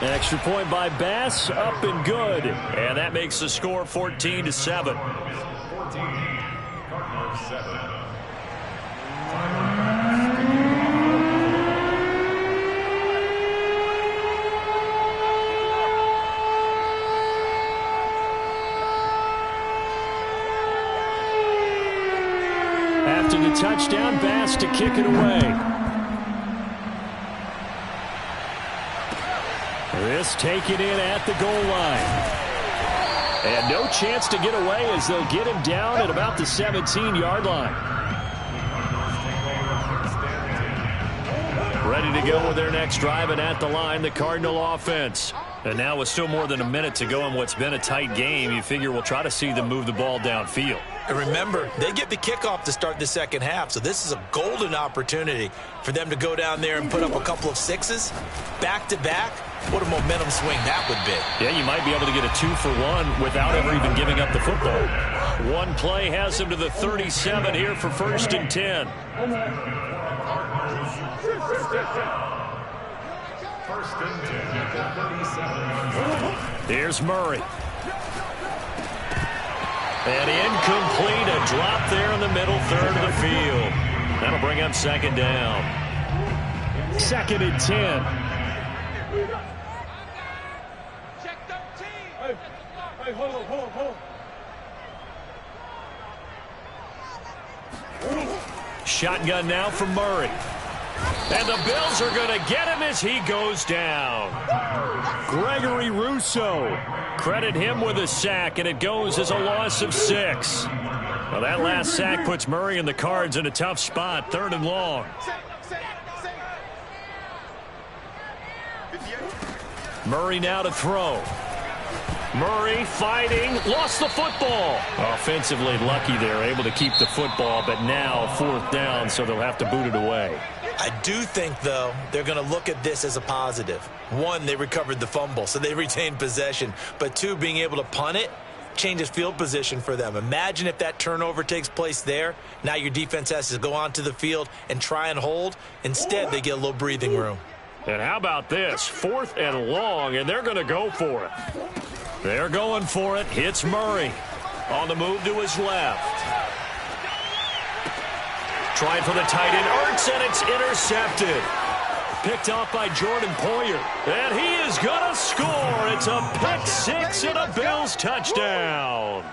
Extra point by Bass, up and good. And that makes the score 14 to 7. 14, Cardinals 7. After the touchdown, Bass to kick it away. This taken in at the goal line. And no chance to get away as they'll get him down at about the 17-yard line. Ready to go with their next drive, and at the line, the Cardinal offense. And now with still more than a minute to go in what's been a tight game, you figure we'll try to see them move the ball downfield. And remember, they get the kickoff to start the second half, so this is a golden opportunity for them to go down there and put up a couple of sixes back-to-back. What a momentum swing that would be. Yeah, you might be able to get a 2-for-1 without ever even giving up the football. One play has them to the 37 here for 1st and 10. First and 10 at the 37. Here's Murray. And incomplete, a drop there in the middle third of the field. That'll bring up 2nd down. 2nd and 10. Hey, hold on. Shotgun now from Murray. And the Bills are going to get him as he goes down. Gregory Rousseau. Credit him with a sack, and it goes as a loss of 6. Well, that last sack puts Murray and the Cards in a tough spot, 3rd and long. Murray now to throw. Murray fighting, lost the football. Offensively lucky they're able to keep the football, but now 4th down, so they'll have to boot it away. I do think, though, they're going to look at this as a positive. 1, they recovered the fumble, so they retained possession. But 2, being able to punt it changes field position for them. Imagine if that turnover takes place there. Now your defense has to go onto the field and try and hold. Instead, they get a little breathing room. And how about this? 4th and long, and they're going to go for it. They're going for it. Hits Murray. On the move to his left. Trying for the tight end, Ertz, and it's intercepted. Picked off by Jordan Poyer. And he is going to score. It's a pick 6 and a Bills touchdown.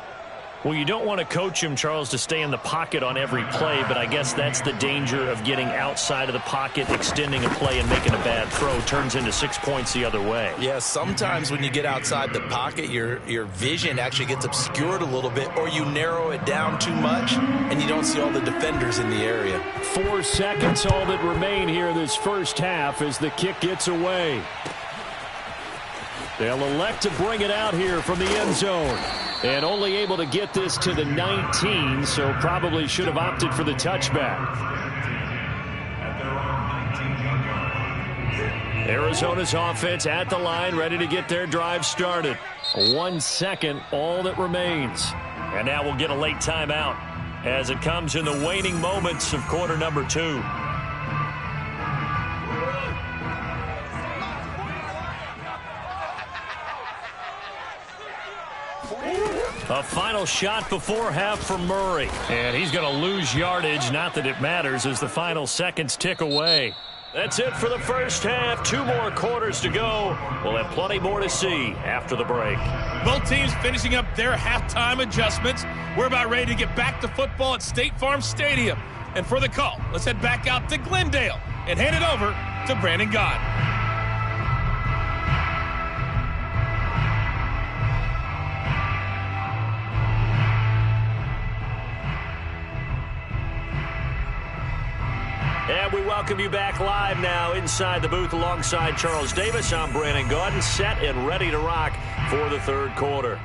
Well, you don't want to coach him, Charles, to stay in the pocket on every play, but I guess that's the danger of getting outside of the pocket, extending a play, and making a bad throw. Turns into 6 points the other way. Yeah, sometimes when you get outside the pocket, your vision actually gets obscured a little bit, or you narrow it down too much, and you don't see all the defenders in the area. 4 seconds, all that remain here this first half as the kick gets away. They'll elect to bring it out here from the end zone. And only able to get this to the 19, so probably should have opted for the touchback. Arizona's offense at the line, ready to get their drive started. 1 second, all that remains. And now we'll get a late timeout as it comes in the waning moments of quarter number 2. A final shot before half from Murray. And he's going to lose yardage. Not that it matters as the final seconds tick away. That's it for the first half. 2 more quarters to go. We'll have plenty more to see after the break. Both teams finishing up their halftime adjustments. We're about ready to get back to football at State Farm Stadium. And for the call, let's head back out to Glendale and hand it over to Brandon Gott. And we welcome you back live now inside the booth alongside Charles Davis. I'm Brandon Gordon, set and ready to rock for the third quarter.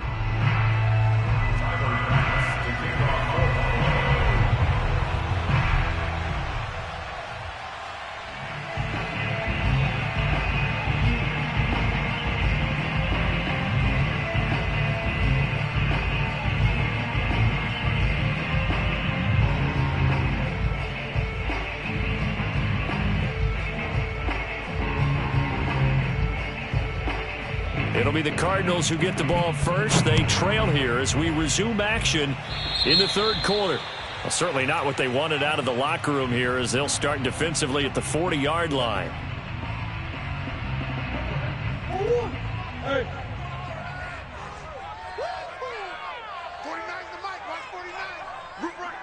It'll be the Cardinals who get the ball first. They trail here as we resume action in the third quarter. Well, certainly not what they wanted out of the locker room here as they'll start defensively at the 40-yard line. Hey. 49's the mic. Watch 49. Rip right.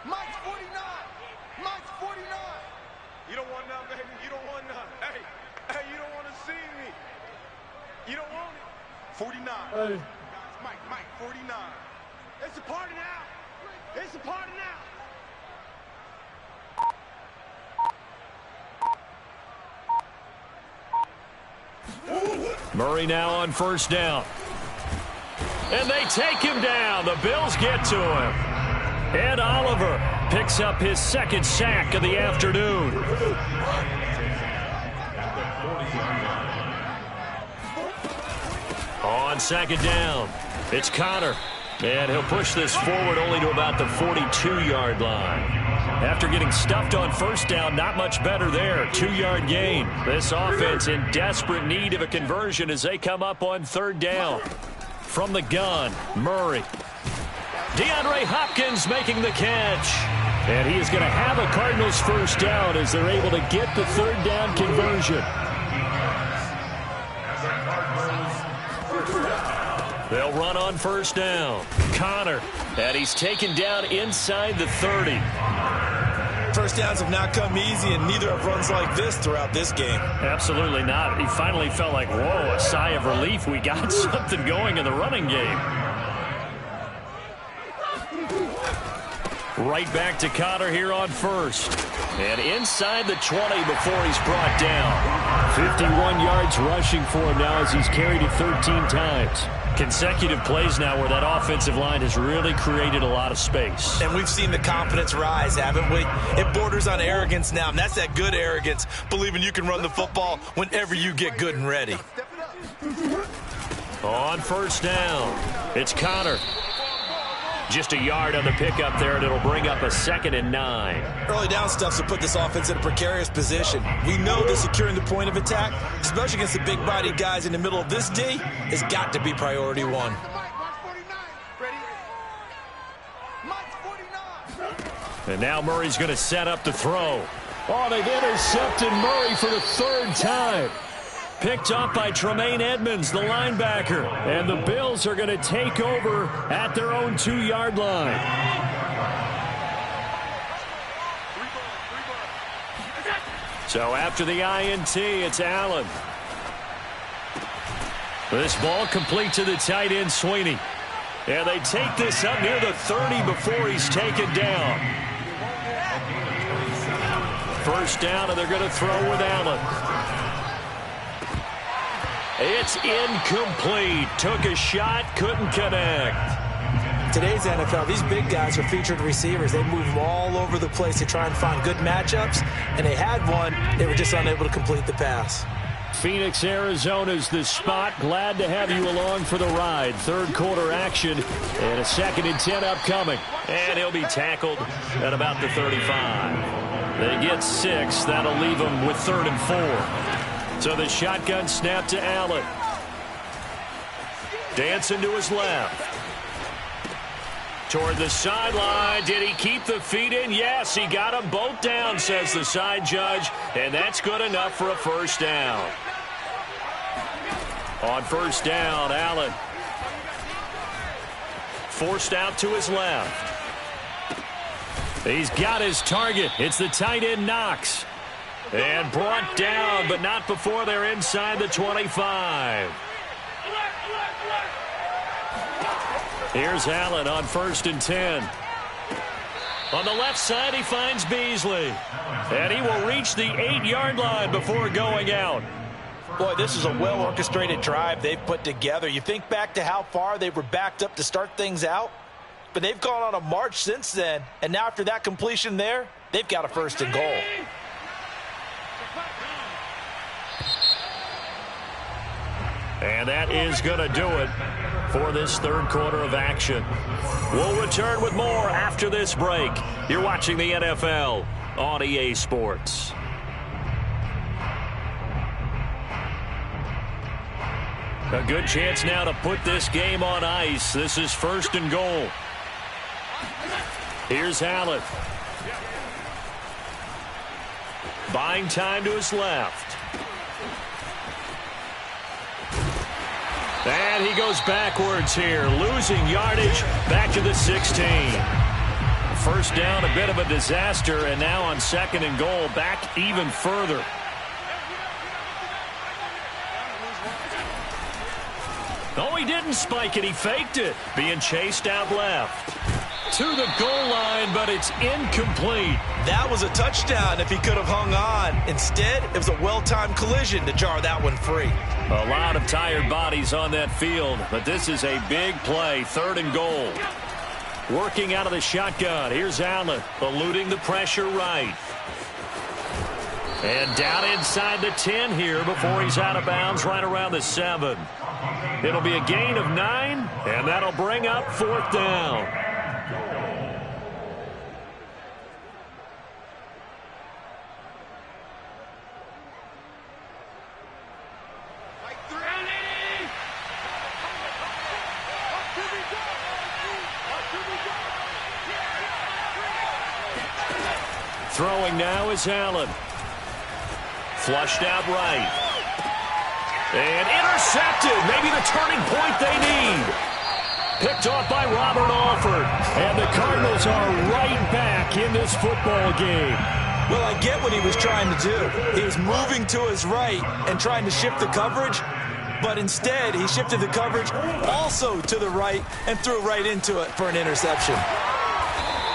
Mike's 49. Mike's 49. You don't want none, baby. You don't want none. Hey, you don't want to see me. You don't want it. 49. Hey. Guys, Mike, 49. It's a party now. It's a party now. Murray now on first down. And they take him down. The Bills get to him. And Oliver picks up his second sack of the afternoon. On second down, it's Connor. And he'll push this forward only to about the 42-yard line. After getting stuffed on first down, not much better there. 2-yard gain. This offense in desperate need of a conversion as they come up on third down. From the gun, Murray. DeAndre Hopkins making the catch. And he is going to have a Cardinals first down as they're able to get the third down conversion. They'll run on first down. Connor, and he's taken down inside the 30. First downs have not come easy, and neither have runs like this throughout this game. Absolutely not. He finally felt like, whoa, a sigh of relief. We got something going in the running game. Right back to Connor here on first. And inside the 20 before he's brought down. 51 yards rushing for him now as he's carried it 13 times. Consecutive plays now where that offensive line has really created a lot of space. And we've seen the confidence rise, haven't we? It borders on arrogance now, and that's that good arrogance, believing you can run the football whenever you get good and ready. On first down, it's Connor. Just a yard on the pickup there, and it'll bring up a 2nd and 9. Early down stuff will put this offense in a precarious position. We know that securing the point of attack, especially against the big-bodied guys in the middle of this D, has got to be priority one. And now Murray's going to set up the throw. Oh, they've intercepted Murray for the third time. Picked up by Tremaine Edmonds, the linebacker. And the Bills are going to take over at their own 2-yard line. So after the INT, it's Allen. This ball complete to the tight end, Sweeney. And they take this up near the 30 before he's taken down. First down, and they're going to throw with Allen. It's incomplete. Took a shot, couldn't connect. Today's NFL, these big guys are featured receivers. They move them all over the place to try and find good matchups, and they had one. They were just unable to complete the pass. Phoenix, Arizona's the spot. Glad to have you along for the ride. Third quarter action, and a 2nd and 10 upcoming. And he'll be tackled at about the 35. They get 6. That'll leave them with 3rd and 4. So the shotgun snap to Allen. Dancing to his left. toward the sideline. Did he keep the feet in? Yes, he got them both down, says the side judge, and that's good enough for a first down. On first down, Allen forced out to his left. He's got his target. It's the tight end, Knox. And brought down, but not before they're inside the 25. Here's Allen on 1st and 10. On the left side, he finds Beasley. And he will reach the 8-yard line before going out. Boy, this is a well-orchestrated drive they've put together. You think back to how far they were backed up to start things out, but they've gone on a march since then. And now after that completion there, they've got a 1st and goal. And that is going to do it for this third quarter of action. We'll return with more after this break. You're watching the NFL on EA Sports. A good chance now to put this game on ice. This is 1st and goal. Here's Allen. Buying time to his left. And he goes backwards here, losing yardage back to the 16. First down, a bit of a disaster, and now on 2nd and goal, back even further. Oh, he didn't spike it. He faked it. Being chased out left. To the goal line, but it's incomplete. That was a touchdown if he could have hung on. Instead, it was a well-timed collision to jar that one free. A lot of tired bodies on that field, but this is a big play. 3rd and goal. Working out of the shotgun. Here's Allen, eluding the pressure right. And down inside the 10 here before he's out of bounds right around the 7. It'll be a gain of 9, and that'll bring up 4th down. Throwing now is Allen. Flushed out right. And intercepted. Maybe the turning point they need. Picked off by Robert Alford. And the Cardinals are right back in this football game. Well, I get what he was trying to do. He was moving to his right and trying to shift the coverage. But instead, he shifted the coverage also to the right and threw right into it for an interception.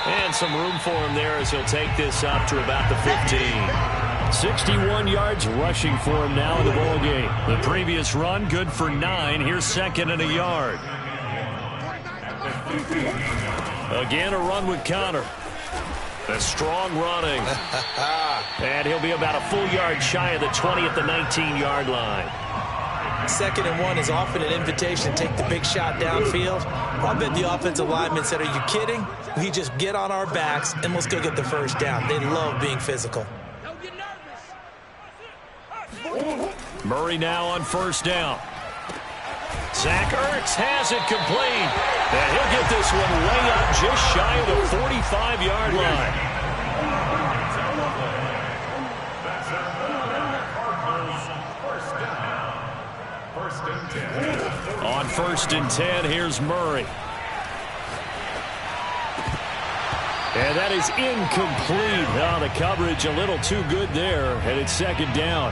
And some room for him there as he'll take this up to about the 15. 61 yards rushing for him now in the ball game. The previous run good for 9. Here's 2nd and a yard. Again, a run with Connor. A strong running. And he'll be about a full yard shy of the 20 at the 19-yard line. 2nd and 1 is often an invitation to take the big shot downfield. I bet the offensive lineman said, are you kidding? We just get on our backs and let's go get the first down. They love being physical. Murray now on 1st down. Zach Ertz has it complete. And he'll get this one way up just shy of the 45-yard line. On 1st and 10, here's Murray. And that is incomplete. Now the coverage a little too good there, and it's 2nd down.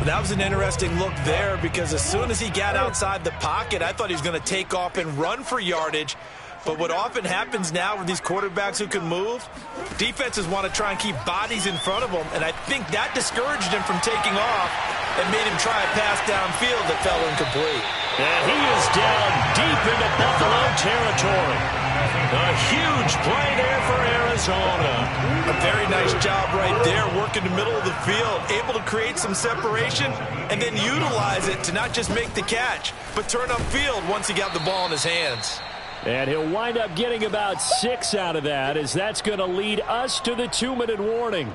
That was an interesting look there because as soon as he got outside the pocket, I thought he was going to take off and run for yardage. But what often happens now with these quarterbacks who can move, defenses want to try and keep bodies in front of them, and I think that discouraged him from taking off and made him try a pass downfield that fell incomplete. And he is down deep into Buffalo territory. A huge play there for Arizona. A very nice job right there, working the middle of the field, able to create some separation and then utilize it to not just make the catch, but turn upfield once he got the ball in his hands. And he'll wind up getting about 6 out of that, as that's going to lead us to the 2-minute warning.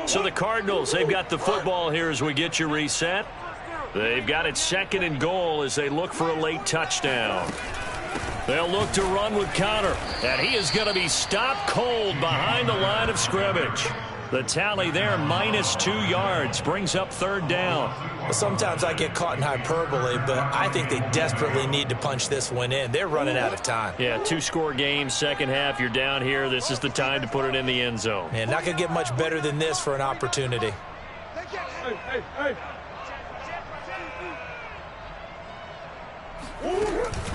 So the Cardinals, they've got the football here as we get you reset. They've got it 2nd and goal as they look for a late touchdown. They'll look to run with Connor, and he is going to be stopped cold behind the line of scrimmage. The tally there, -2 yards, brings up 3rd down. Well, sometimes I get caught in hyperbole, but I think they desperately need to punch this one in. They're running out of time. Yeah, 2-score game, second half, you're down here. This is the time to put it in the end zone. Man, not going to get much better than this for an opportunity.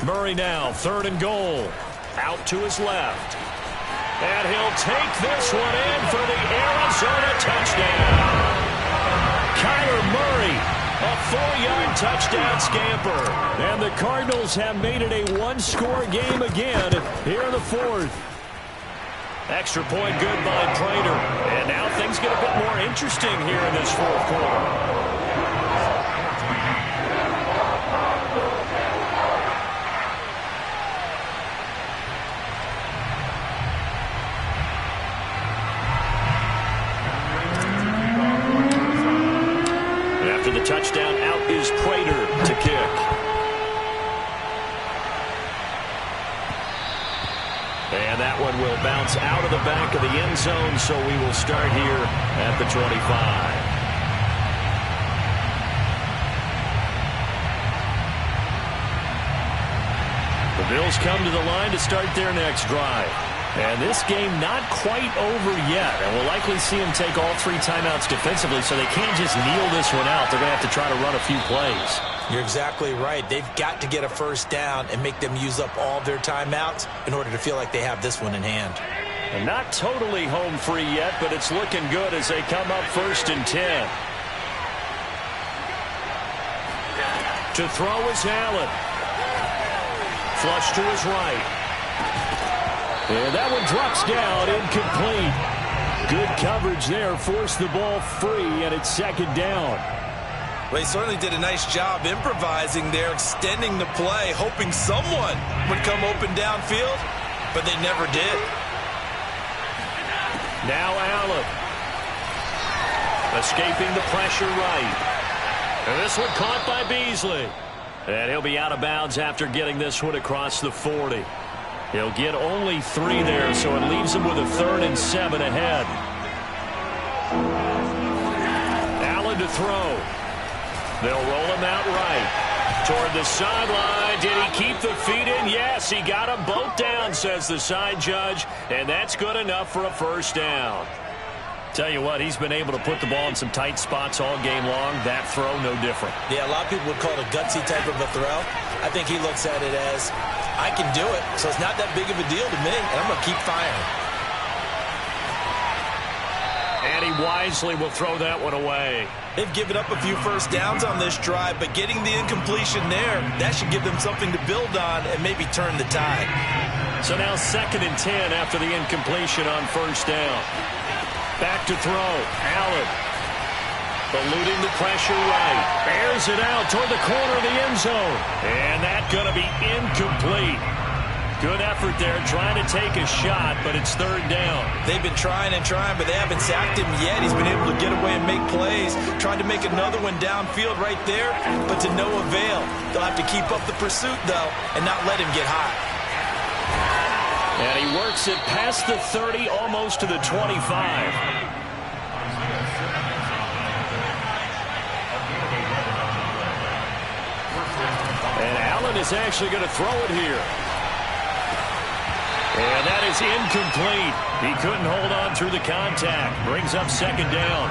Murray now, 3rd and goal. Out to his left. And he'll take this one in for the Arizona touchdown. Kyler Murray, a 4-yard touchdown scamper. And the Cardinals have made it a 1-score game again here in the 4th. Extra point good by Prater. And now things get a bit more interesting here in this 4th quarter. After the touchdown, out is Prater to kick. And that one will bounce out of the back of the end zone, so we will start here at the 25. The Bills come to the line to start their next drive. And this game not quite over yet. And we'll likely see them take all 3 timeouts defensively, so they can't just kneel this one out. They're going to have to try to run a few plays. You're exactly right. They've got to get a 1st down and make them use up all their timeouts in order to feel like they have this one in hand. And not totally home free yet, but it's looking good as they come up 1st and 10. To throw is Allen. Flush to his right. And that one drops down, incomplete. Good coverage there, forced the ball free, and it's 2nd down. Well, he certainly did a nice job improvising there, extending the play, hoping someone would come open downfield, but they never did. Now Allen. Escaping the pressure right. And this one caught by Beasley. And he'll be out of bounds after getting this one across the 40. He'll get only 3 there, so it leaves him with a 3rd and 7 ahead. Allen to throw. They'll roll him out right. Toward the sideline. Did he keep the feet in? Yes, he got them both down, says the side judge. And that's good enough for a 1st down. Tell you what, he's been able to put the ball in some tight spots all game long. That throw, no different. Yeah, a lot of people would call it a gutsy type of a throw. I think he looks at it as, I can do it, so it's not that big of a deal to me, and I'm going to keep firing. And he wisely will throw that one away. They've given up a few 1st downs on this drive, but getting the incompletion there, that should give them something to build on and maybe turn the tide. So now 2nd and 10 after the incompletion on 1st down. Back to throw. Allen. Eluding the pressure right. Bears it out toward the corner of the end zone. And that's going to be incomplete. Good effort there trying to take a shot, but it's 3rd down. They've been trying and trying, but they haven't sacked him yet. He's been able to get away and make plays. Tried to make another one downfield right there, but to no avail. They'll have to keep up the pursuit, though, and not let him get hot. And he works it past the 30, almost to the 25. And Allen is actually going to throw it here. And that is incomplete. He couldn't hold on through the contact. Brings up 2nd down.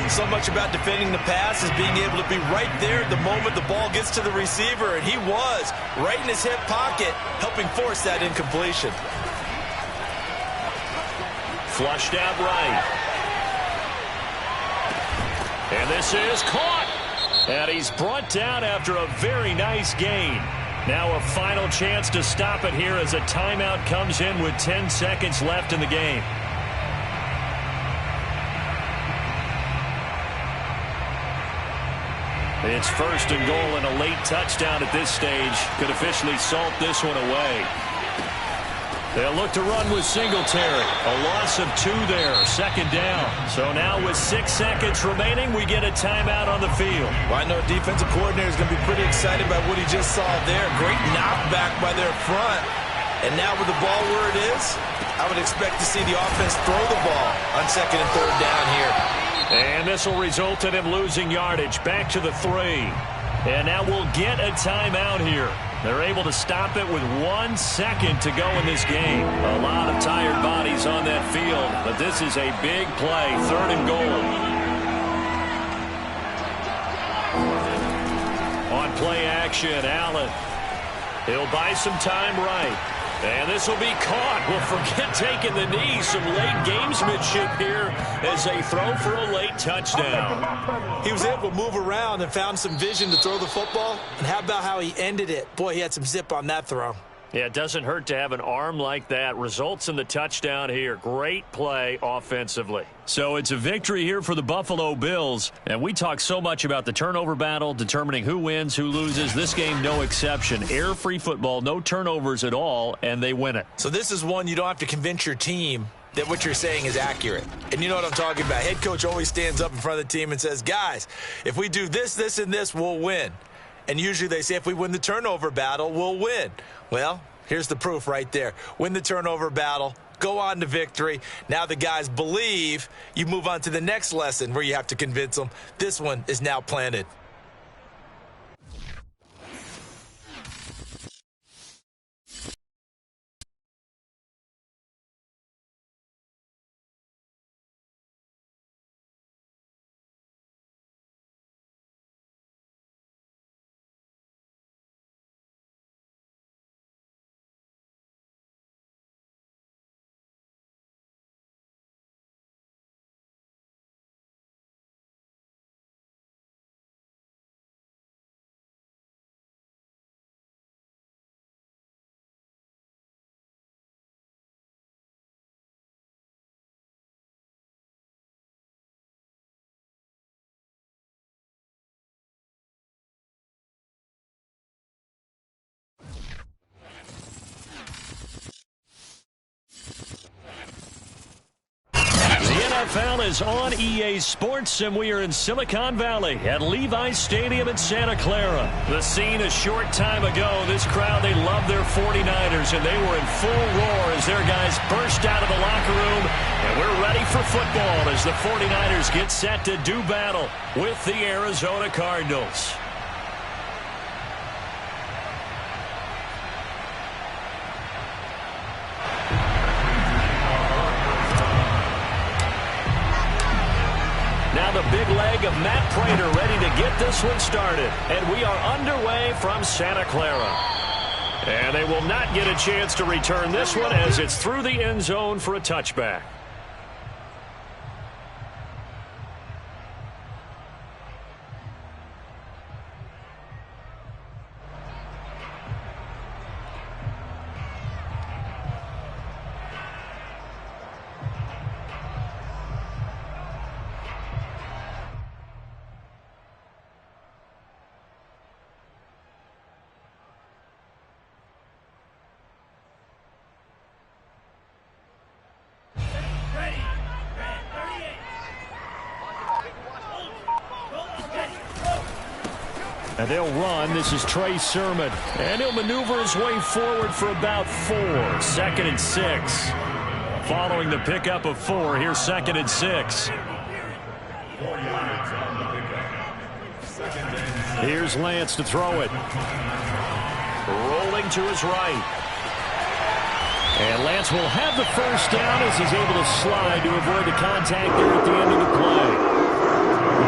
So much about defending the pass is being able to be right there at the moment the ball gets to the receiver, and he was right in his hip pocket, helping force that incompletion. Flushed out right. And this is caught. And he's brought down after a very nice gain. Now a final chance to stop it here as a timeout comes in with 10 seconds left in the game. It's 1st and goal, and a late touchdown at this stage could officially salt this one away. They'll look to run with Singletary. A loss of 2 there, second down. So now with 6 seconds remaining, we get a timeout on the field. Well, I know defensive coordinator is going to be pretty excited by what he just saw there. Great knockback by their front. And now with the ball where it is, I would expect to see the offense throw the ball on 2nd and 3rd down here. And this will result in him losing yardage. Back to the 3. And now we'll get a timeout here. They're able to stop it with 1 second to go in this game. A lot of tired bodies on that field, but this is a big play, 3rd and goal. On play action, Allen. He'll buy some time right. And this will be caught. Well, forget taking the knee. Some late gamesmanship here as they throw for a late touchdown. He was able to move around and found some vision to throw the football. And how about how he ended it? Boy, he had some zip on that throw. Yeah, it doesn't hurt to have an arm like that. Results in the touchdown here. Great play offensively. So it's a victory here for the Buffalo Bills. And we talk so much about the turnover battle, determining who wins, who loses. This game, no exception. Air-free football, no turnovers at all, and they win it. So this is one you don't have to convince your team that what you're saying is accurate. And you know what I'm talking about. Head coach always stands up in front of the team and says, guys, if we do this, this, and this, we'll win. And usually they say if we win the turnover battle, we'll win. Well, here's the proof right there. Win the turnover battle, go on to victory. Now the guys believe. You move on to the next lesson where you have to convince them. This one is now planted. NFL is on EA Sports, and we are in Silicon Valley at Levi's Stadium in Santa Clara. The scene a short time ago. This crowd, they love their 49ers, and they were in full roar as their guys burst out of the locker room. And we're ready for football as the 49ers get set to do battle with the Arizona Cardinals. Now the big leg of Matt Prater ready to get this one started. And we are underway from Santa Clara. And they will not get a chance to return this one as it's through the end zone for a touchback. And they'll run. This is Trey Sermon. And he'll maneuver his way forward for about 4. 2nd and 6. Following the pickup of 4, here's 2nd and 6. Here's Lance to throw it. Rolling to his right. And Lance will have the first down as he's able to slide to avoid the contact there at the end of the play.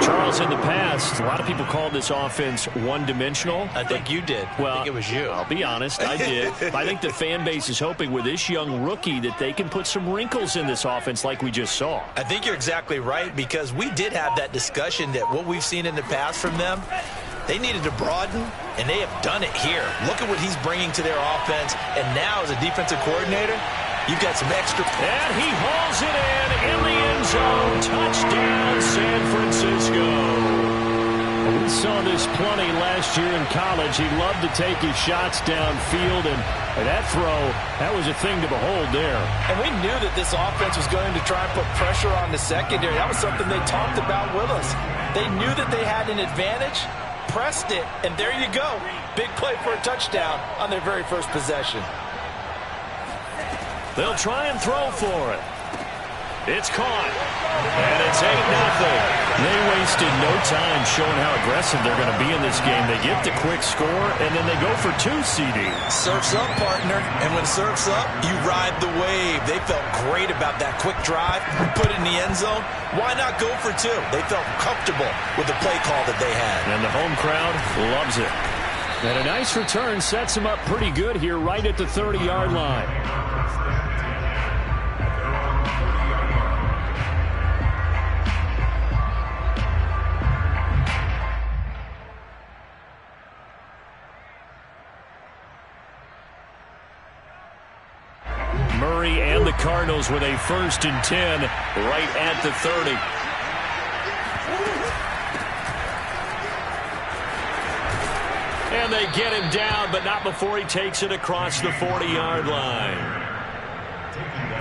Charles, in the past, a lot of people called this offense one-dimensional. I think you did. Well, I think it was you. I'll be honest, I did. I think the fan base is hoping with this young rookie that they can put some wrinkles in this offense like we just saw. I think you're exactly right, because we did have that discussion that what we've seen in the past from them, they needed to broaden, and they have done it here. Look at what he's bringing to their offense, and now as a defensive coordinator, you've got some extra. And he hauls it in the end zone. Touchdown, San Francisco. We saw this plenty last year in college. He loved to take his shots downfield, and that throw, that was a thing to behold there. And we knew that this offense was going to try and put pressure on the secondary. That was something they talked about with us. They knew that they had an advantage, pressed it, and there you go. Big play for a touchdown on their very first possession. They'll try and throw for it. It's caught. And it's 8-0. They wasted no time showing how aggressive they're going to be in this game. They get the quick score, and then they go for 2 CDs. Surf's up, partner. And when surf's up, you ride the wave. They felt great about that quick drive. Put it in the end zone. Why not go for 2? They felt comfortable with the play call that they had. And the home crowd loves it. And a nice return sets them up pretty good here right at the 30-yard line. Murray and the Cardinals with a 1st and 10 right at the 30. And they get him down, but not before he takes it across the 40-yard line.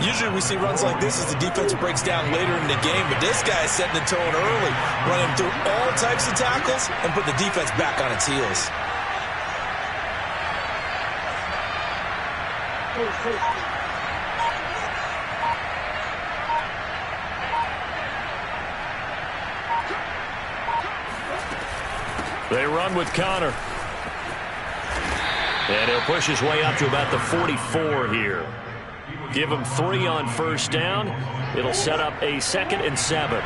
Usually we see runs like this as the defense breaks down later in the game, but this guy is setting the tone early, running through all types of tackles and put the defense back on its heels. They run with Connor. And he'll push his way up to about the 44 here. Give him 3 on 1st down. It'll set up a 2nd and 7.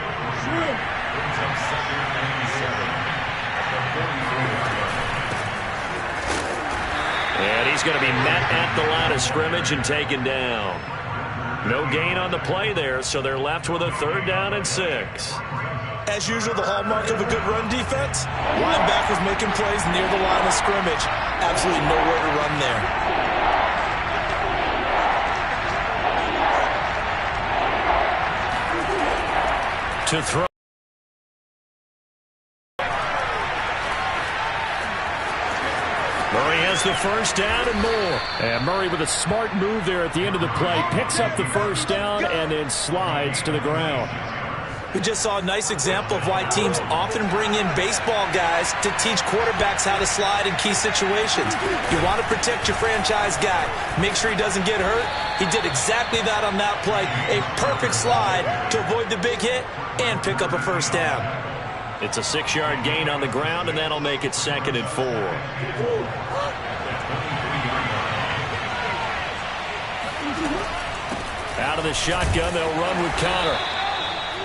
And he's going to be met at the line of scrimmage and taken down. No gain on the play there, so they're left with a 3rd down and 6. As usual, the hallmark of a good run defense, linebackers making plays near the line of scrimmage. Absolutely nowhere to run there. To throw. Murray has the 1st down and more. And Murray with a smart move there at the end of the play. Picks up the 1st down and then slides to the ground. We just saw a nice example of why teams often bring in baseball guys to teach quarterbacks how to slide in key situations. You want to protect your franchise guy. Make sure he doesn't get hurt. He did exactly that on that play. A perfect slide to avoid the big hit and pick up a 1st down. It's a 6-yard gain on the ground, and that'll make it 2nd and 4. Out of the shotgun, they'll run with Connor.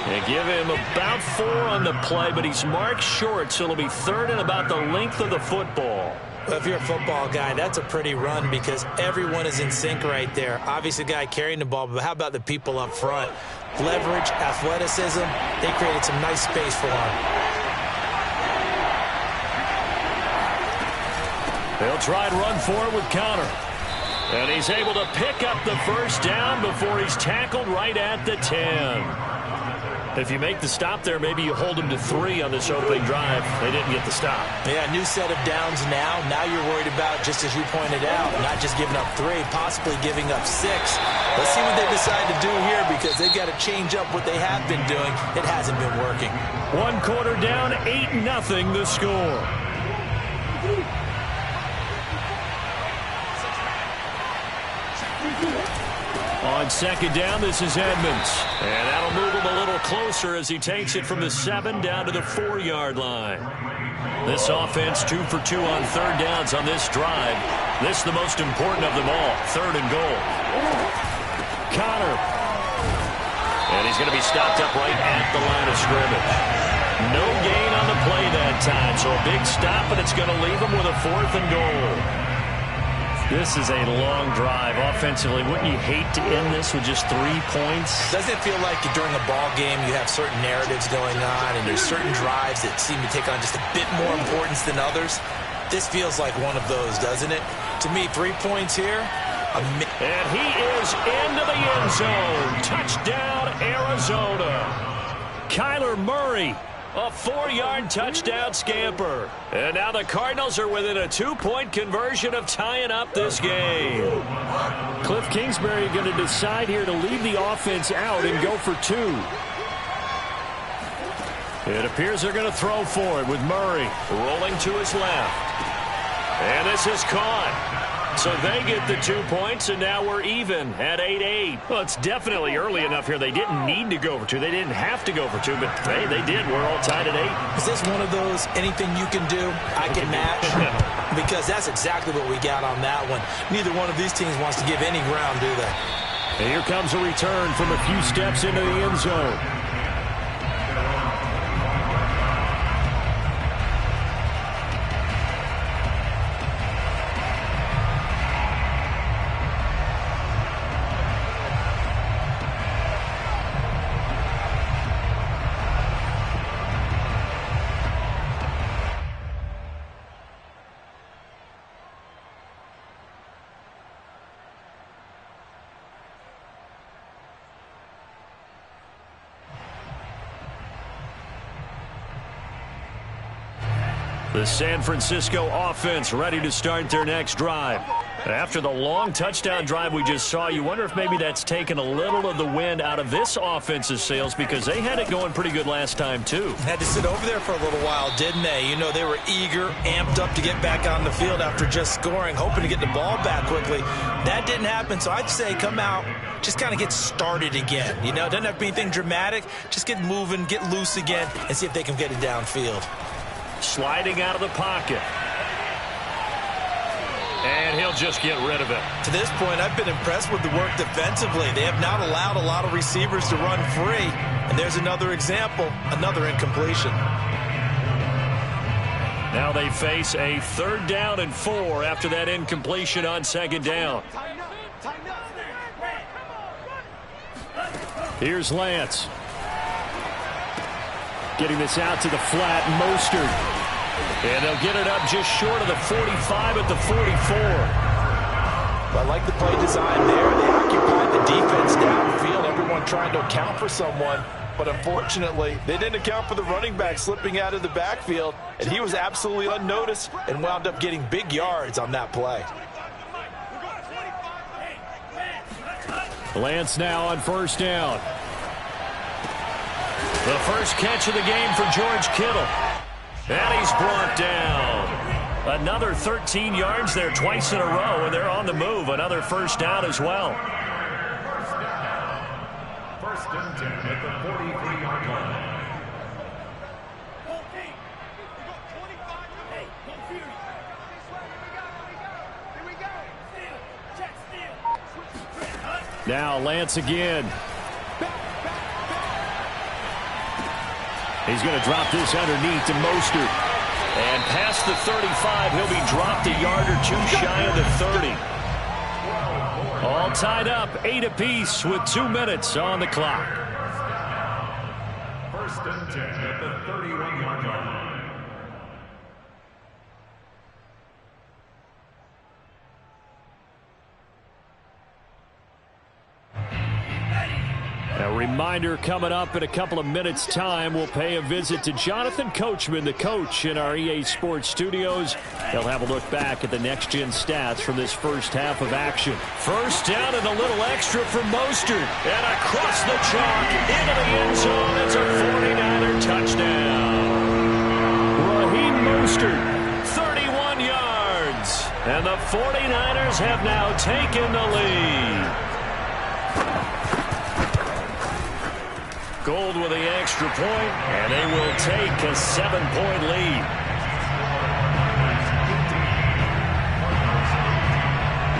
They give him about 4 on the play, but he's marked short, so it'll be 3rd and about the length of the football. Well, if you're a football guy, that's a pretty run because everyone is in sync right there. Obviously, the guy carrying the ball, but how about the people up front? Leverage, athleticism, they created some nice space for him. They'll try and run for it with Connor. And he's able to pick up the 1st down before he's tackled right at the 10. If you make the stop there, maybe you hold them to 3 on this opening drive. They didn't get the stop. Yeah, new set of downs now. Now you're worried about, just as you pointed out, not just giving up 3, possibly giving up 6. Let's see what they decide to do here because they've got to change up what they have been doing. It hasn't been working. 1 quarter down, 8-0 the score. On 2nd down, this is Edmonds. And that'll move him a little closer as he takes it from the 7 down to the 4-yard line. This offense 2 for 2 on 3rd downs on this drive. This is the most important of them all, 3rd and goal. Connor. And he's going to be stopped up right at the line of scrimmage. No gain on the play that time, so a big stop, and it's going to leave him with a 4th and goal. This is a long drive offensively. Wouldn't you hate to end this with just 3 points? Doesn't it feel like during a ball game you have certain narratives going on and there's certain drives that seem to take on just a bit more importance than others? This feels like one of those, doesn't it? To me, 3 points here. And he is into the end zone. Touchdown, Arizona. Kyler Murray A 4-yard touchdown scamper. And now the Cardinals are within a 2-point conversion of tying up this game. Cliff Kingsbury going to decide here to leave the offense out and go for 2. It appears they're going to throw for it with Murray rolling to his left. And this is caught. So they get the 2 points, and now we're even at 8-8. Well, it's definitely early enough here. They didn't need to go for 2. They didn't have to go for 2, but hey, they did. We're all tied at 8. Is this one of those anything you can do, I can match? Because that's exactly what we got on that one. Neither one of these teams wants to give any ground, do they? And here comes a return from a few steps into the end zone. The San Francisco offense ready to start their next drive. After the long touchdown drive we just saw, you wonder if maybe that's taken a little of the wind out of this offense's sails, because they had it going pretty good last time, too. Had to sit over there for a little while, didn't they? You know, they were eager, amped up to get back on the field after just scoring, hoping to get the ball back quickly. That didn't happen, so I'd say come out, just kind of get started again. You know, it doesn't have to be anything dramatic. Just get moving, get loose again, and see if they can get it downfield. Sliding out of the pocket. And he'll just get rid of it. To this point, I've been impressed with the work defensively. They have not allowed a lot of receivers to run free. And there's another example, another incompletion. Now they face a 3rd down and 4 after that incompletion on 2nd down. Here's Lance. Getting this out to the flat, Mostert. And they'll get it up just short of the 45 at the 44. I like the play design there. They occupied the defense downfield, everyone trying to account for someone. But unfortunately, they didn't account for the running back slipping out of the backfield, and he was absolutely unnoticed and wound up getting big yards on that play. Lance now on 1st down. The first catch of the game for George Kittle. And he's brought down. Another 13 yards there twice in a row, and they're on the move. Another 1st down as well. First and 10 at the 43-yard line. Now Lance again. He's going to drop this underneath to Mostert. And past the 35, he'll be dropped a yard or 2 shy of the 30. All tied up, 8 apiece with 2 minutes on the clock. First and 10 at the 31-yard line. A reminder coming up in a couple of minutes' time. We'll pay a visit to Jonathan Coachman, the coach in our EA Sports studios. He'll have a look back at the next-gen stats from this first half of action. 1st down and a little extra for Mostert. And across the chalk into the end zone. It's a 49er touchdown. Raheem Mostert, 31 yards. And the 49ers have now taken the lead. Gold with the extra point, and they will take a 7-point lead.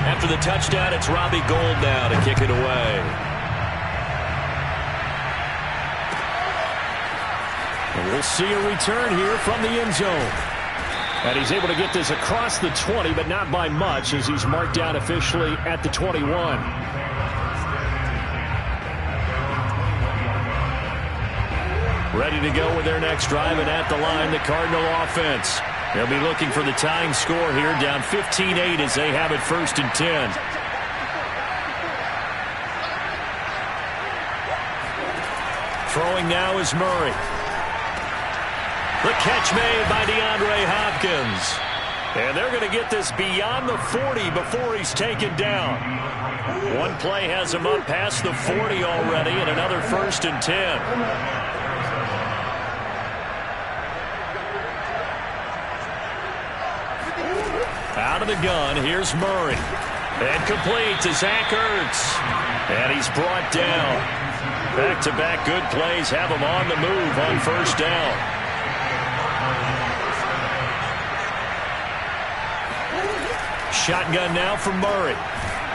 After the touchdown, it's Robbie Gould now to kick it away. And we'll see a return here from the end zone. And he's able to get this across the 20, but not by much, as he's marked down officially at the 21. Ready to go with their next drive, and at the line, the Cardinal offense. They'll be looking for the tying score here, down 15-8 as they have it 1st and 10. Throwing now is Murray. The catch made by DeAndre Hopkins. And they're going to get this beyond the 40 before he's taken down. One play has him up past the 40 already, and another 1st and 10. Out of the gun, here's Murray. And complete to Zach Ertz. And he's brought down. Back-to-back good plays have him on the move on 1st down. Shotgun now for Murray.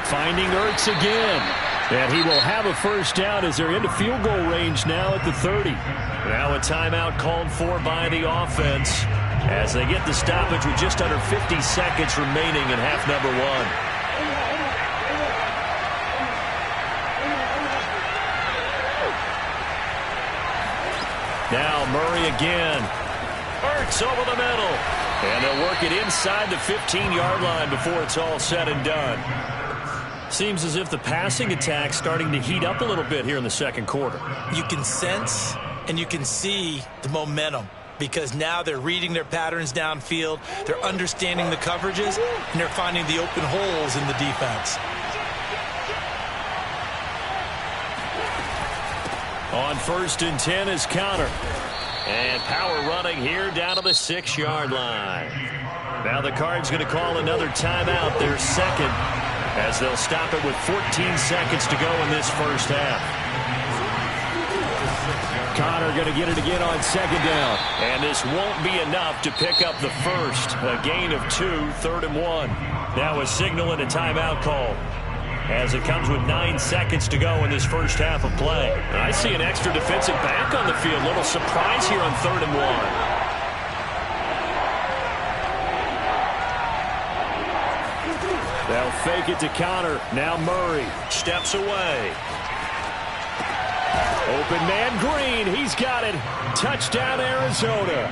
Finding Ertz again. And he will have a 1st down as they're into field goal range now at the 30. Now a timeout called for by the offense as they get the stoppage with just under 50 seconds remaining in half number 1. Now Murray again. Ertz over the middle. And they'll work it inside the 15-yard line before it's all said and done. Seems as if the passing attack's starting to heat up a little bit here in the second quarter. You can sense and you can see the momentum because now they're reading their patterns downfield, they're understanding the coverages, and they're finding the open holes in the defense. On 1st and 10 is Connor. And power running here down to the 6-yard line. Now the Cards going to call another timeout, their second, as they'll stop it with 14 seconds to go in this first half. Connor going to get it again on 2nd down. And this won't be enough to pick up the first. A gain of 2, 3rd and 1. Now a signal and a timeout call, as it comes with 9 seconds to go in this first half of play. And I see an extra defensive back on the field. Little surprise here on 3rd and 1. They'll fake it to Connor. Now Murray Steps away. open man Green. He's got it. Touchdown Arizona.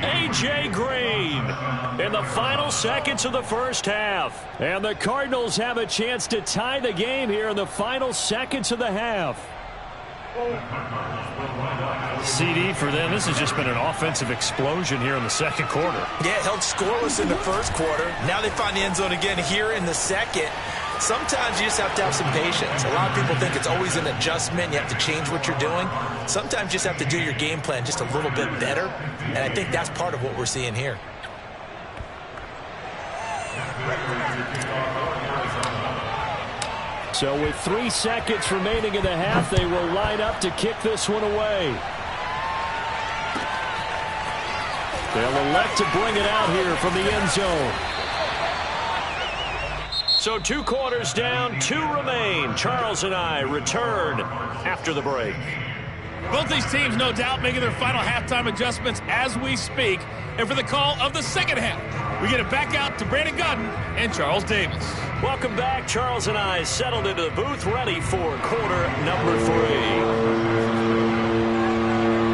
A.J. Green in the final seconds of the first half. And the Cardinals have a chance to tie the game here in the final seconds of the half. CD for them, this has just been an offensive explosion here in the second quarter. Yeah, held scoreless in the first quarter. Now they find the end zone again here in the second. Sometimes you just have to have some patience. A lot of people think it's always an adjustment. You have to change what you're doing. Sometimes you just have to do your game plan just a little bit better. And I think that's part of what we're seeing here. So with 3 seconds remaining in the half, they will line up to kick this one away. They'll elect to bring it out here from the end zone. So 2 quarters down, 2 remain. Charles and I return after the break. Both these teams, no doubt, making their final halftime adjustments as we speak. And for the call of the second half, we get it back out to Brandon Gudden and Charles Davis. Welcome back. Charles and I settled into the booth, ready for quarter number 3.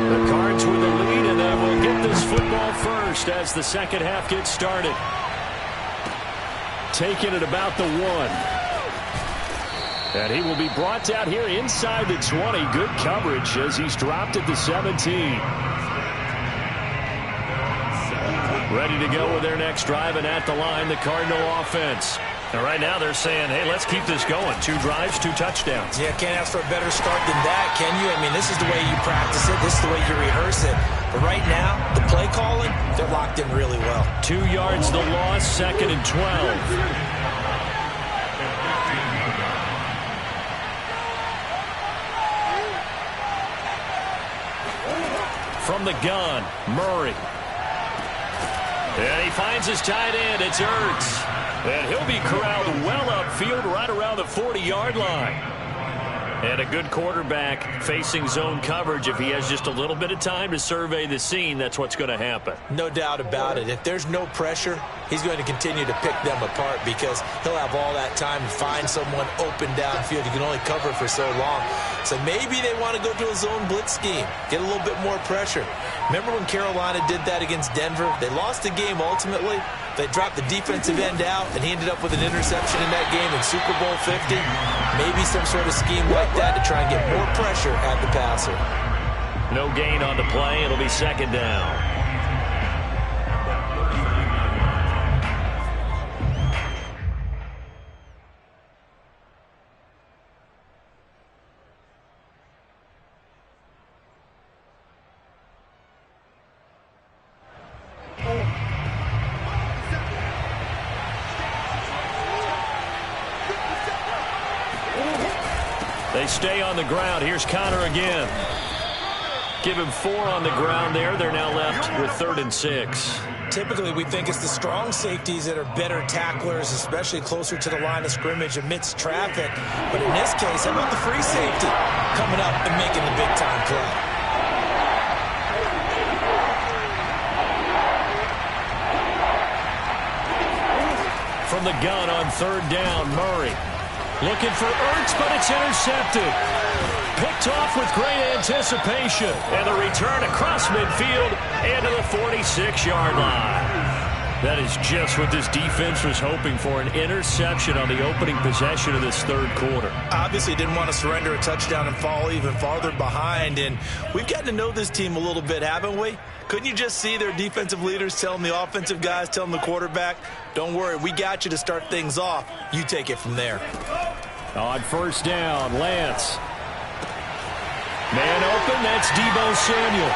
The Cards with the lead, and then we'll get this football first as the second half gets started. Taking it about the 1. And he will be brought down here inside the 20. Good coverage as he's dropped at the 17. Ready to go with their next drive, and at the line, the Cardinal offense. And right now they're saying, hey, let's keep this going. 2 drives, 2 touchdowns. Yeah, can't ask for a better start than that, can you? I mean, this is the way you practice it. This is the way you rehearse it. But right now, the play calling, they're locked in really well. 2 yards the loss, 2nd and 12. From the gun, Murray. And he finds his tight end. It's Ertz. And he'll be corralled well upfield right around the 40-yard line. And a good quarterback facing zone coverage. If he has just a little bit of time to survey the scene, that's what's going to happen. No doubt about it. If there's no pressure, he's going to continue to pick them apart because he'll have all that time to find someone open downfield. He can only cover for so long. So maybe they want to go to a zone blitz scheme, get a little bit more pressure. Remember when Carolina did that against Denver? They lost the game ultimately. They dropped the defensive end out, and he ended up with an interception in that game in Super Bowl 50. Maybe some sort of scheme like that to try and get more pressure at the passer. No gain on the play. It'll be second down. They stay on the ground. Here's Connor again. Give him 4 on the ground there. They're now left with 3rd and 6. Typically, we think it's the strong safeties that are better tacklers, especially closer to the line of scrimmage amidst traffic. But in this case, how about the free safety coming up and making the big-time play? From the gun on 3rd down, Murray. Looking for Ertz, but it's intercepted. Picked off with great anticipation. And the return across midfield and to the 46-yard line. That is just what this defense was hoping for, an interception on the opening possession of this 3rd quarter. Obviously didn't want to surrender a touchdown and fall even farther behind. And we've gotten to know this team a little bit, haven't we? Couldn't you just see their defensive leaders telling the offensive guys, telling the quarterback, don't worry, we got you to start things off. You take it from there. On 1st down, Lance. Man open, that's Deebo Samuel.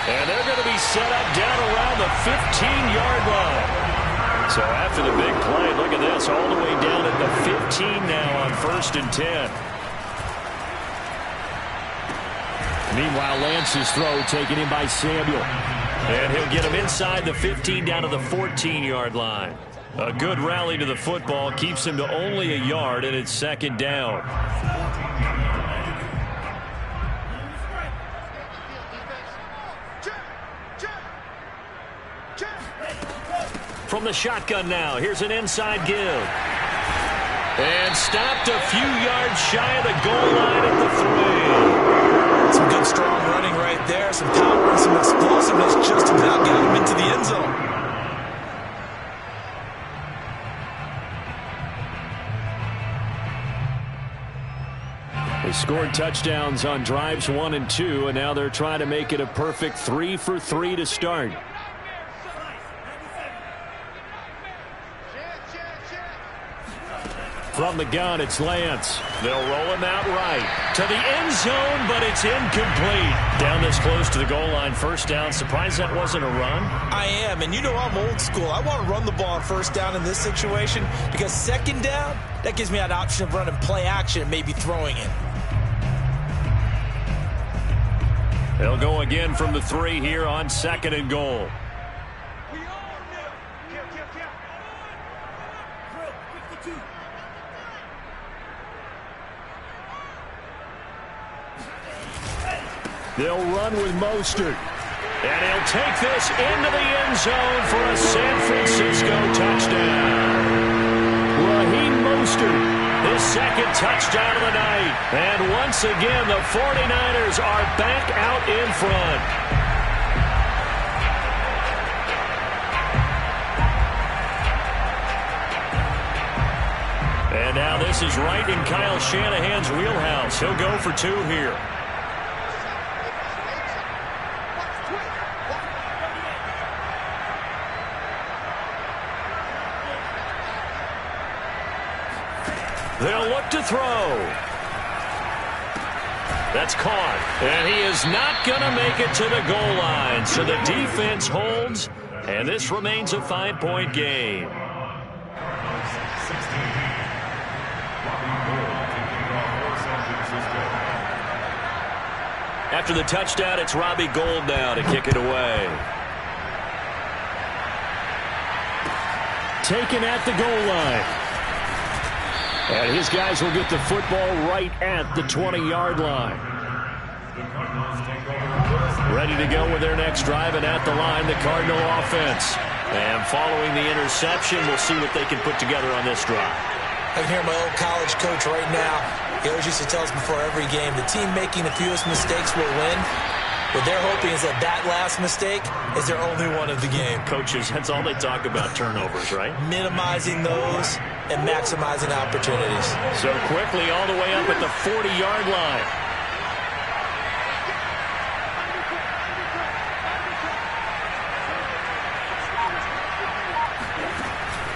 And they're going to be set up down around the 15-yard line. So after the big play, look at this, all the way down at the 15 now on 1st and 10. Meanwhile, Lance's throw taken in by Samuel. And he'll get him inside the 15 down to the 14-yard line. A good rally to the football keeps him to only a yard, and it's 2nd down. From the shotgun now, here's an inside give. And stopped a few yards shy of the goal line at the 3. Some good strong running right there, some power and some explosiveness just about got him into the end zone. They scored touchdowns on drives 1 and 2, and now they're trying to make it a perfect 3 for 3 to start. From the gun, it's Lance. They'll roll him out right to the end zone, but it's incomplete. Down this close to the goal line, 1st down. Surprised that wasn't a run? I am, and you know I'm old school. I want to run the ball on 1st down in this situation because 2nd down, that gives me that option of running play action and maybe throwing it. They'll go again from the 3 here on 2nd and goal. They'll run with Mostert. And he'll take this into the end zone for a San Francisco touchdown. Raheem Mostert, his 2nd touchdown of the night. And once again, the 49ers are back out in front. And now this is right in Kyle Shanahan's wheelhouse. He'll go for 2 here. They'll look to throw. That's caught. And he is not going to make it to the goal line. So the defense holds, and this remains a 5-point game. After the touchdown, it's Robbie Gould now to kick it away. Taken at the goal line. And his guys will get the football right at the 20-yard line. Ready to go with their next drive, and at the line, the Cardinal offense. And following the interception, we'll see what they can put together on this drive. I can hear my old college coach right now. He always used to tell us before every game, the team making the fewest mistakes will win. What they're hoping is that that last mistake is their only one of the game. Coaches, that's all they talk about, turnovers, right? Minimizing those and maximizing opportunities. So quickly all the way up at the 40-yard line.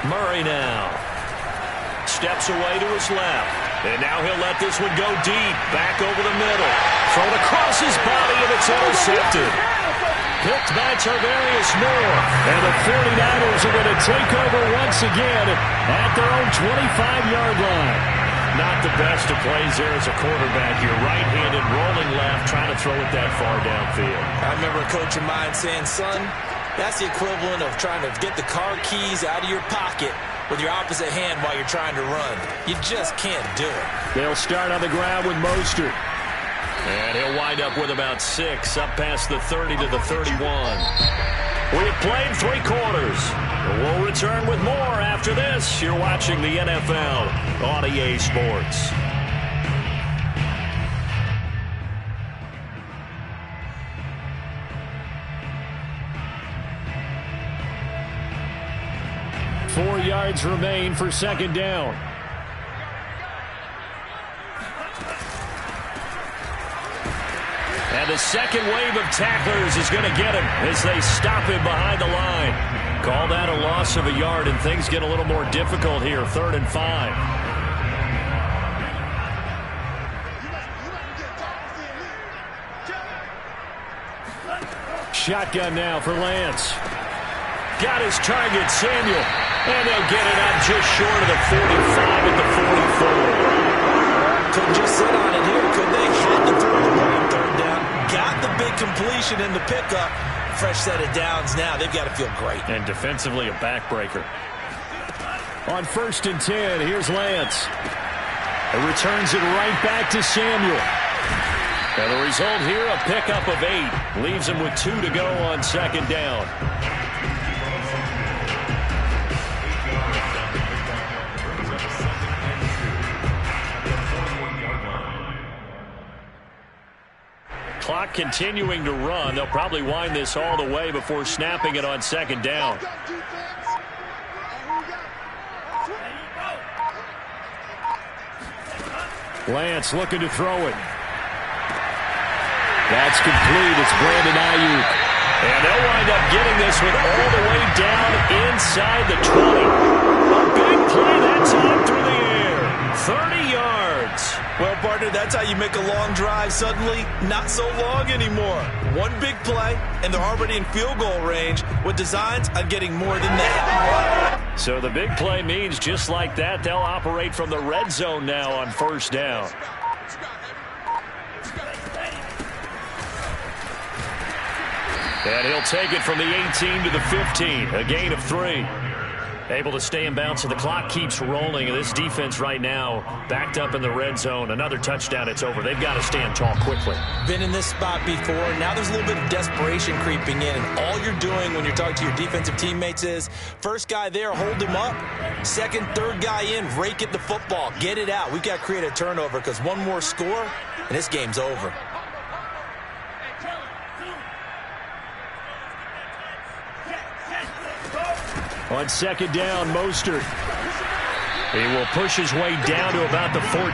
Murray now. Steps away to his left. And now he'll let this one go deep. Back over the middle. Thrown across his body, and it's intercepted. Picked by Tarvarius Moore. And the 49ers are going to take over once again at their own 25-yard line. Not the best of plays there as a quarterback. You're right-handed, rolling left, trying to throw it that far downfield. I remember a coach of mine saying, son, that's the equivalent of trying to get the car keys out of your pocket with your opposite hand while you're trying to run. You just can't do it. They'll start on the ground with Mostert. And he'll wind up with about 6, up past the 30 to the 31. We've played 3 quarters. We'll return with more after this. You're watching the NFL on EA Sports. Four yards remain for second down. And the second wave of tacklers is going to get him as they stop him behind the line. Call that a loss of a yard, and things get a little more difficult here. 3rd and 5. Shotgun now for Lance. Got his target, Samuel. And they'll get it up just short of the 45 at the 44. Couldn't just sit on it here, could they? Had to throw the ball on 3rd down. Got the big completion in the pickup. Fresh set of downs now. They've got to feel great. And defensively, a backbreaker. On 1st and 10, here's Lance. It returns it right back to Samuel. And the result here, a pickup of 8. Leaves him with 2 to go on 2nd down. Clock continuing to run. They'll probably wind this all the way before snapping it on 2nd down. Lance looking to throw it. That's complete. It's Brandon Ayuk. And they'll wind up getting this one all the way down inside the 20. A big play that time through the air. 30 yards. Well, partner, that's how you make a long drive suddenly not so long anymore. One big play, and they're already in field goal range with designs on getting more than that. So the big play means just like that, they'll operate from the red zone now on 1st down. And he'll take it from the 18 to the 15, a gain of 3. Able to stay in bounds, and the clock keeps rolling. And this defense right now backed up in the red zone. Another touchdown, it's over. They've got to stand tall quickly. Been in this spot before. Now there's a little bit of desperation creeping in. And all you're doing when you're talking to your defensive teammates is, first guy there, hold him up. Second, third guy in, rake at the football. Get it out. We've got to create a turnover because one more score, and this game's over. On 2nd down, Mostert. He will push his way down to about the 14.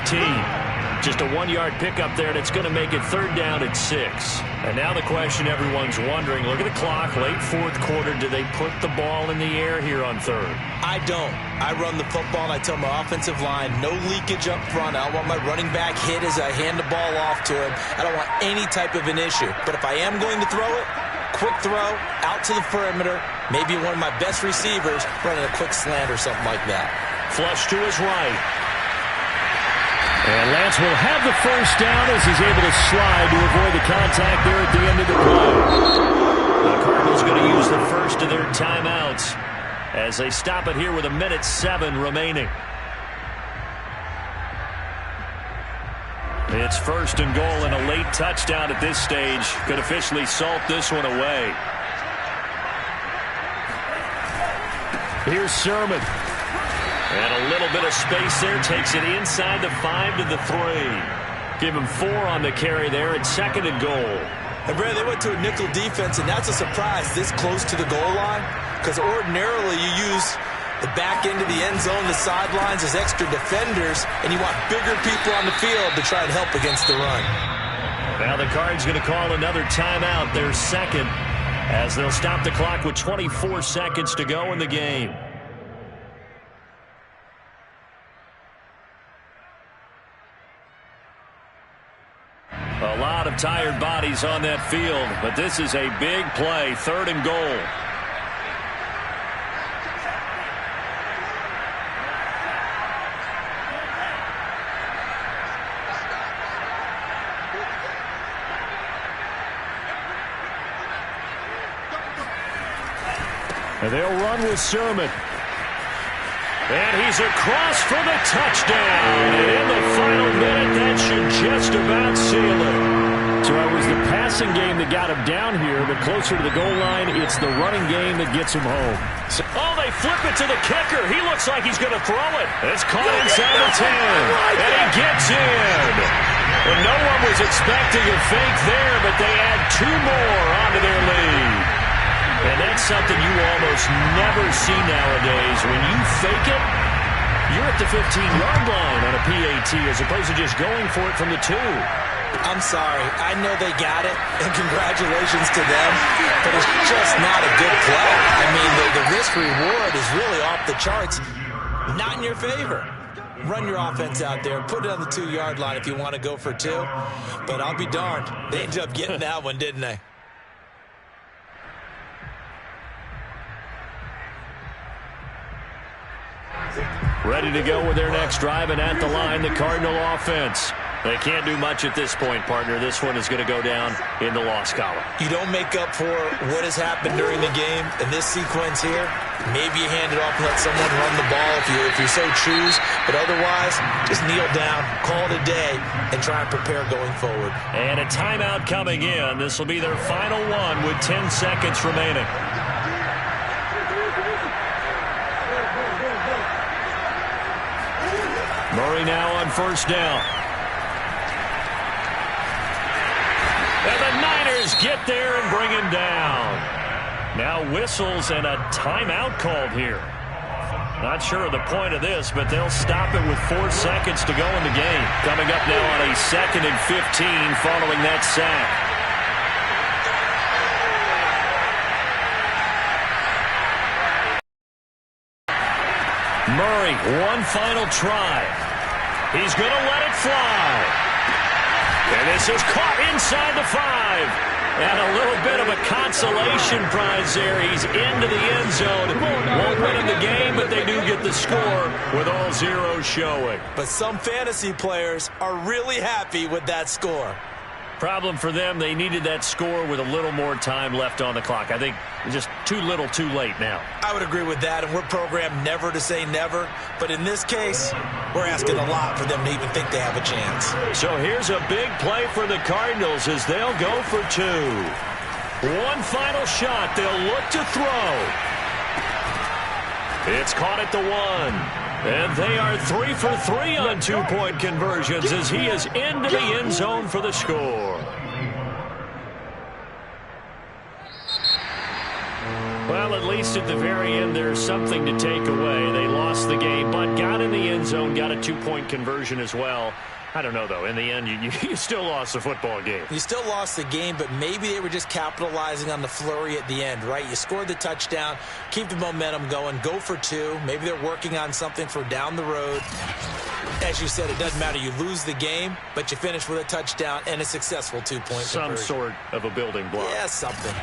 Just a 1-yard pickup there, and it's going to make it 3rd down at 6. And now the question everyone's wondering, look at the clock, late 4th quarter, do they put the ball in the air here on 3rd? I don't. I run the football, and I tell my offensive line, no leakage up front. I don't want my running back hit as I hand the ball off to him. I don't want any type of an issue. But if I am going to throw it, quick throw, out to the perimeter, maybe one of my best receivers running a quick slant or something like that. Flush to his right. And Lance will have the 1st down as he's able to slide to avoid the contact there at the end of the play. The Cardinals going to use the first of their timeouts as they stop it here with 1:07 remaining. It's 1st and goal, and a late touchdown at this stage could officially salt this one away. Here's Sermon. And a little bit of space there, takes it inside the 5 to the 3. Give him 4 on the carry there at 2nd and goal. And Brad, they went to a nickel defense, and that's a surprise this close to the goal line, because ordinarily you use the back end of the end zone, the sidelines as extra defenders, and you want bigger people on the field to try and help against the run. Now the Cards going to call another timeout, their 2nd, as they'll stop the clock with 24 seconds to go in the game. of tired bodies on that field, but this is a big play, 3rd and goal. And they'll run with Sermon. And he's across for the touchdown. And in the final minute, that should just about seal it. So it was the passing game that got him down here, but closer to the goal line, it's the running game that gets him home. Oh, they flip it to the kicker. He looks like he's going to throw it. It's caught inside the 10. And he gets in. Well, no one was expecting a fake there, but they add 2 more onto their lead. And that's something you almost never see nowadays. When you fake it, you're at the 15-yard line on a PAT as opposed to just going for it from the 2. I'm sorry. I know they got it, and congratulations to them, but it's just not a good play. I mean, the risk-reward is really off the charts. Not in your favor. Run your offense out there. Put it on the 2-yard line if you want to go for 2. But I'll be darned. They ended up getting that one, didn't they? Ready to go with their next drive, and at the line, the Cardinal offense. They can't do much at this point, partner. This one is going to go down in the loss column. You don't make up for what has happened during the game in this sequence here. Maybe you hand it off and let someone run the ball if you so choose. But otherwise, just kneel down, call it a day, and try and prepare going forward. And a timeout coming in. This will be their final one with 10 seconds remaining. Murray now on 1st down. And the Niners get there and bring him down. Now whistles and a timeout called here. Not sure of the point of this, but they'll stop it with 4 seconds to go in the game. Coming up now on a 2nd and 15 following that sack. Murray, one final try. He's going to let it fly. And this is caught inside the 5. And a little bit of a consolation prize there. He's into the end zone. Won't win him the game, but they do get the score with all zeros showing. But some fantasy players are really happy with that score. Problem for them, they needed that score with a little more time left on the clock. I think just too little too late now. I would agree with that, and we're programmed never to say never. But in this case, we're asking a lot for them to even think they have a chance. So here's a big play for the Cardinals as they'll go for 2. One final shot. They'll look to throw. It's caught at the 1. And they are 3 for 3 on 2-point conversions as he is into the end zone for the score. Well, at least at the very end, there's something to take away. They lost the game, but got in the end zone, got a 2-point conversion as well. I don't know, though. In the end, you still lost the football game. You still lost the game, but maybe they were just capitalizing on the flurry at the end, right? You scored the touchdown, keep the momentum going, go for 2. Maybe they're working on something for down the road. As you said, it doesn't matter. You lose the game, but you finish with a touchdown and a successful 2-point conversion. Some sort of a building block. Yeah, something.